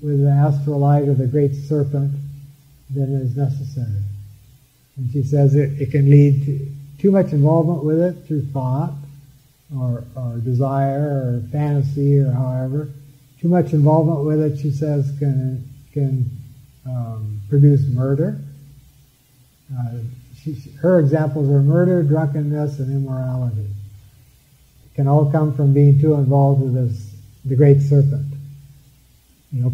the astral light or the great serpent than is necessary. And she says it can lead to too much involvement with it through thought or desire or fantasy or however. Too much involvement with it, she says, can produce murder. Her examples are murder, drunkenness, and immorality. It can all come from being too involved with the great serpent.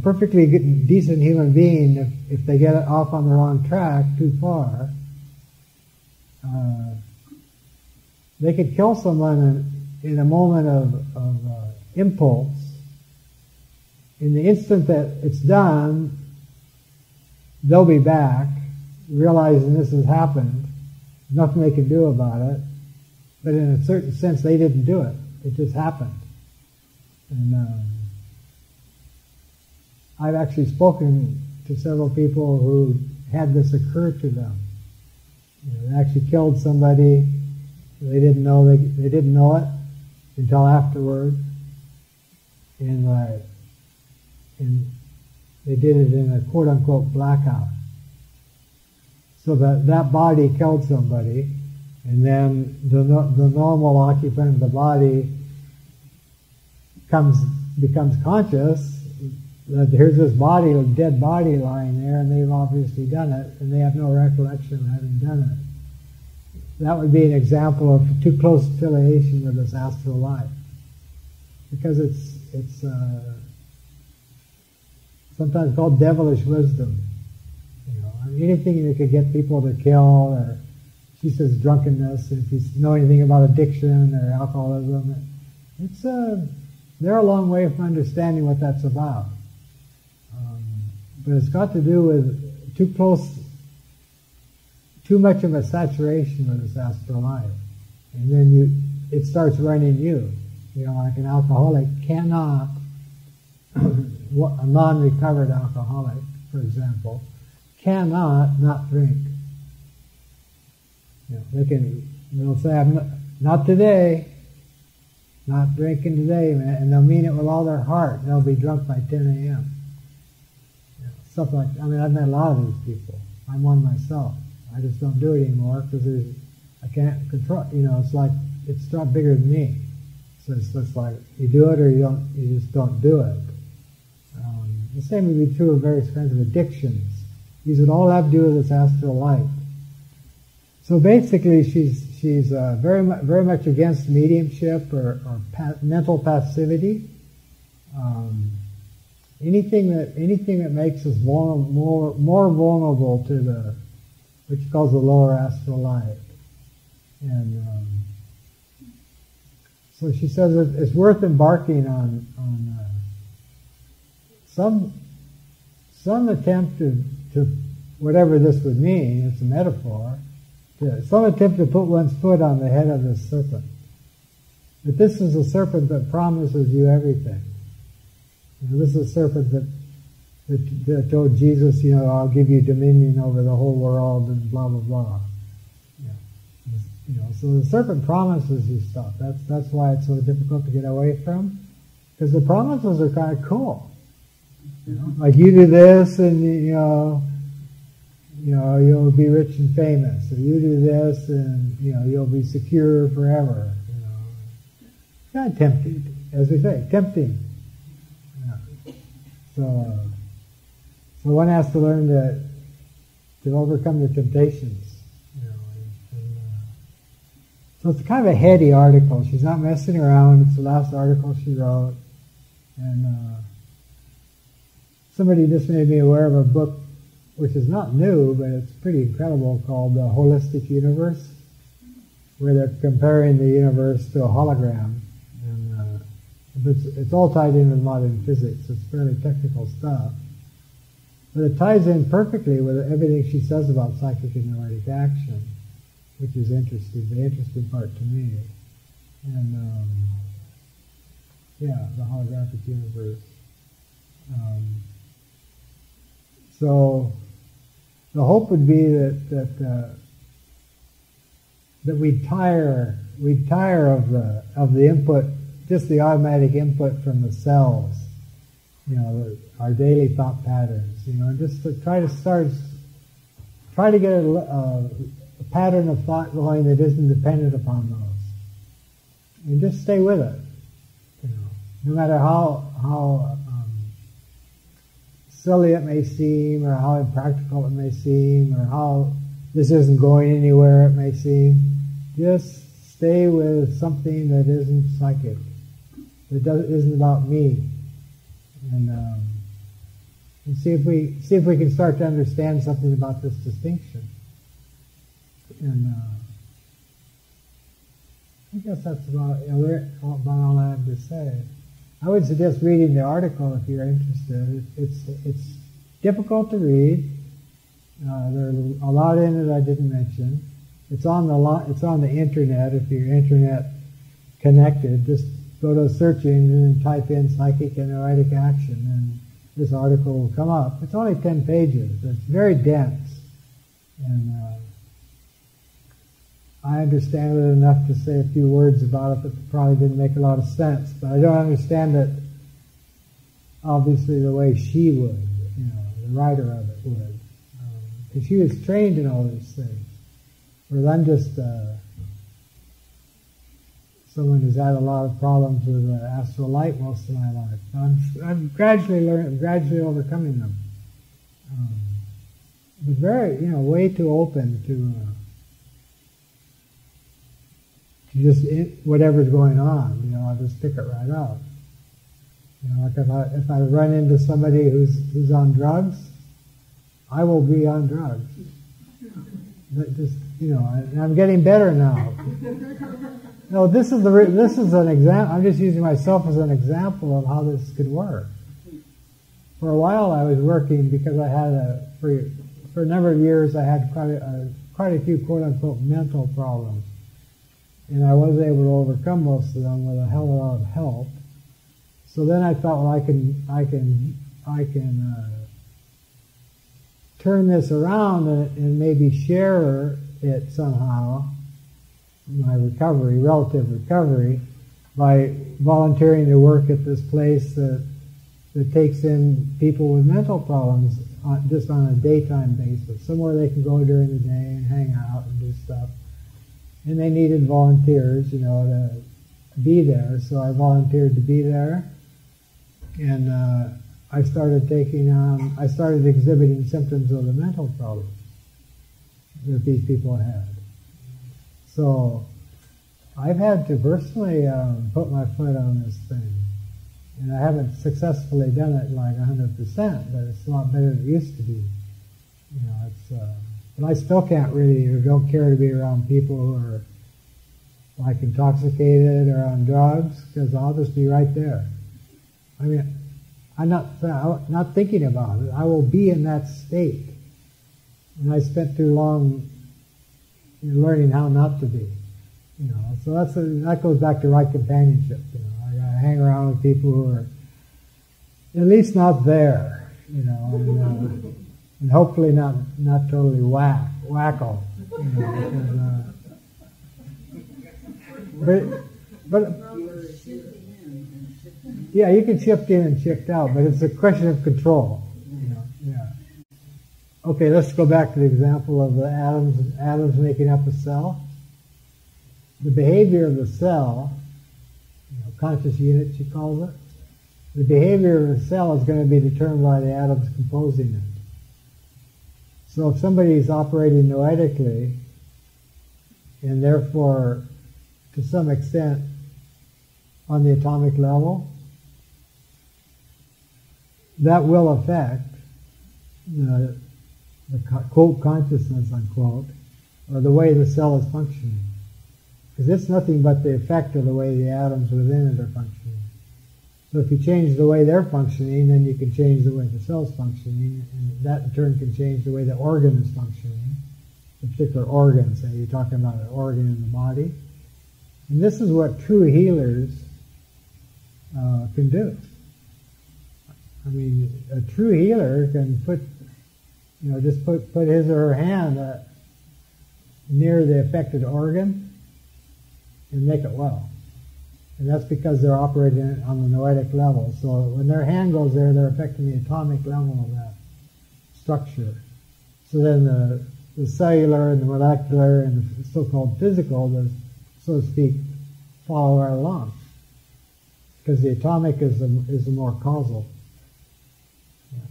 Perfectly good, decent human being, if they get off on the wrong track too far, they could kill someone in a moment of impulse. In the instant that it's done, they'll be back, realizing this has happened, nothing they can do about it, but in a certain sense they didn't do it, it just happened. And I've actually spoken to several people who had this occur to them. They actually killed somebody, they didn't know they didn't know it until afterward, and they did it in a quote-unquote blackout. So that body killed somebody, and then the normal occupant of the body becomes conscious that here's this dead body lying there, and they've obviously done it, and they have no recollection of having done it. That would be an example of too close affiliation with this astral life, because it's sometimes called devilish wisdom. Anything that could get people to kill, or she says drunkenness, if you know anything about addiction or alcoholism, they're a long way from understanding what that's about. But it's got to do with too much of a saturation with this astral life. And then it starts running you. Like an alcoholic cannot, a non-recovered alcoholic, for example, cannot not drink. They'll say, "I'm not today, not drinking today," and they'll mean it with all their heart. They'll be drunk by 10 a.m. Stuff like that. I've met a lot of these people. I'm one myself. I just don't do it anymore because I can't control. It's like it's not bigger than me. So it's just like you do it or you don't. You just don't do it. The same would be true of various kinds of addictions. These would all have to do with this astral light. So basically, she's very much against mediumship or mental passivity. anything that makes us more vulnerable to which he calls the lower astral life. And so she says it's worth embarking on some attempt to whatever this would mean. It's a metaphor. Some attempt to put one's foot on the head of this serpent. But this is a serpent that promises you everything. This is a serpent that told Jesus, I'll give you dominion over the whole world and blah blah blah. So the serpent promises you stuff. That's why it's so difficult to get away from, because the promises are kind of cool. Like you do this, and you'll be rich and famous. Or you do this, and you'll be secure forever. Kind of tempting, as we say, tempting. So one has to learn to overcome the temptations. So it's kind of a heady article. She's not messing around. It's the last article she wrote. And somebody just made me aware of a book which is not new, but it's pretty incredible, called The Holistic Universe, where they're comparing the universe to a hologram. And it's all tied in with modern physics. It's fairly technical stuff. But it ties in perfectly with everything she says about psychic and noetic action, which is interesting, the interesting part to me. And, the holographic universe. So the hope would be that we'd tire of the input, just the automatic input from the cells, our daily thought patterns, and just to try to get a pattern of thought going that isn't dependent upon those, and just stay with it. No matter how silly it may seem, or how impractical it may seem, or how this isn't going anywhere it may seem, just stay with something that isn't psychic, that isn't about me, and see if we can start to understand something about this distinction. And I guess that's about all I have to say. I would suggest reading the article if you're interested. It's difficult to read. There's a lot in it I didn't mention. It's on the internet. If you're internet connected, just go to search engine and type in psychic and noetic action, and this article will come up. It's only 10 pages. It's very dense, and I understand it enough to say a few words about it that probably didn't make a lot of sense, but I don't understand it obviously the way she would, the writer of it would, because she was trained in all these things, whereas I'm just someone who's had a lot of problems with astral light most of my life. I'm gradually overcoming them, but very, way too open to just whatever's going on, I'll just pick it right up. Like if I run into somebody who's on drugs, I will be on drugs. Just and I'm getting better now. No, this is an example. I'm just using myself as an example of how this could work. For a while, I was working because I had for a number of years I had quite a few quote unquote mental problems. And I was able to overcome most of them with a hell of a lot of help. So then I thought, well, I can turn this around and maybe share it somehow, my relative recovery, by volunteering to work at this place that takes in people with mental problems just on a daytime basis, somewhere they can go during the day and hang out and do stuff. And they needed volunteers, to be there. So I volunteered to be there, and I started exhibiting symptoms of the mental problems that these people had. So I've had to personally put my foot on this thing, And I haven't successfully done it like 100%, but it's a lot better than it used to be. You know, it's, but I still can't really, or don't care to be around people who are like intoxicated or on drugs, because I'll just be right there. I mean, I'm not thinking about it. I will be in that state. And I spent too long learning how not to be. You know, so that goes back to right companionship. You know, I gotta hang around with people who are at least not there. You know, and hopefully not totally wacko. You know, but yeah, you can shift in and shift out, but it's a question of control. You know, yeah. Okay, let's go back to the example of the atoms making up a cell. The behavior of the cell, conscious unit, she calls it. The behavior of the cell is going to be determined by the atoms composing it. So if somebody is operating noetically, and therefore, to some extent, on the atomic level, that will affect the quote consciousness, unquote, or the way the cell is functioning. Because it's nothing but the effect of the way the atoms within it are functioning. So if you change the way they're functioning, then you can change the way the cell's functioning, and that in turn can change the way the organ is functioning. A particular organ, say you're talking about an organ in the body. And this is what true healers can do. I mean, a true healer can put his or her hand near the affected organ and make it well. And that's because they're operating on the noetic level. So when their hand goes there, they're affecting the atomic level of that structure. So then the cellular and the molecular and the so-called physical, so to speak, follow right along. Because the atomic is the more causal. Yeah.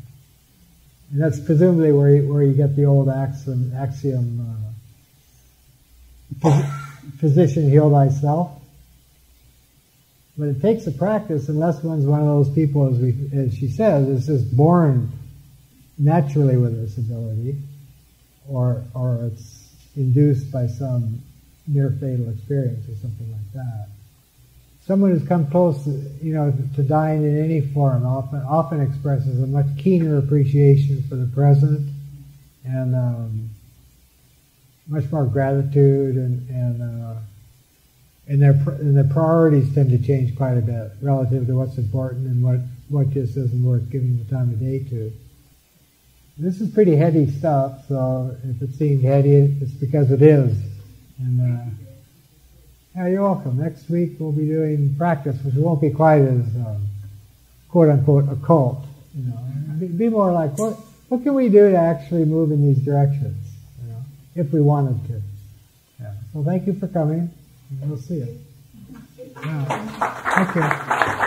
And that's presumably where you get the old axiom physician, heal thyself. But it takes a practice, unless one's one of those people, as she says, is just born naturally with this ability, or it's induced by some near fatal experience or something like that. Someone who's come close, to dying in any form often expresses a much keener appreciation for the present, and much more gratitude, and their priorities tend to change quite a bit relative to what's important and what just isn't worth giving the time of day to. This is pretty heady stuff, so if it seems heady, it's because it is. And yeah, you're welcome. Next week we'll be doing practice, which won't be quite as quote unquote occult. Be more like what can we do to actually move in these directions, if we wanted to. Yeah. So thank you for coming. We'll see you. Yeah. Okay.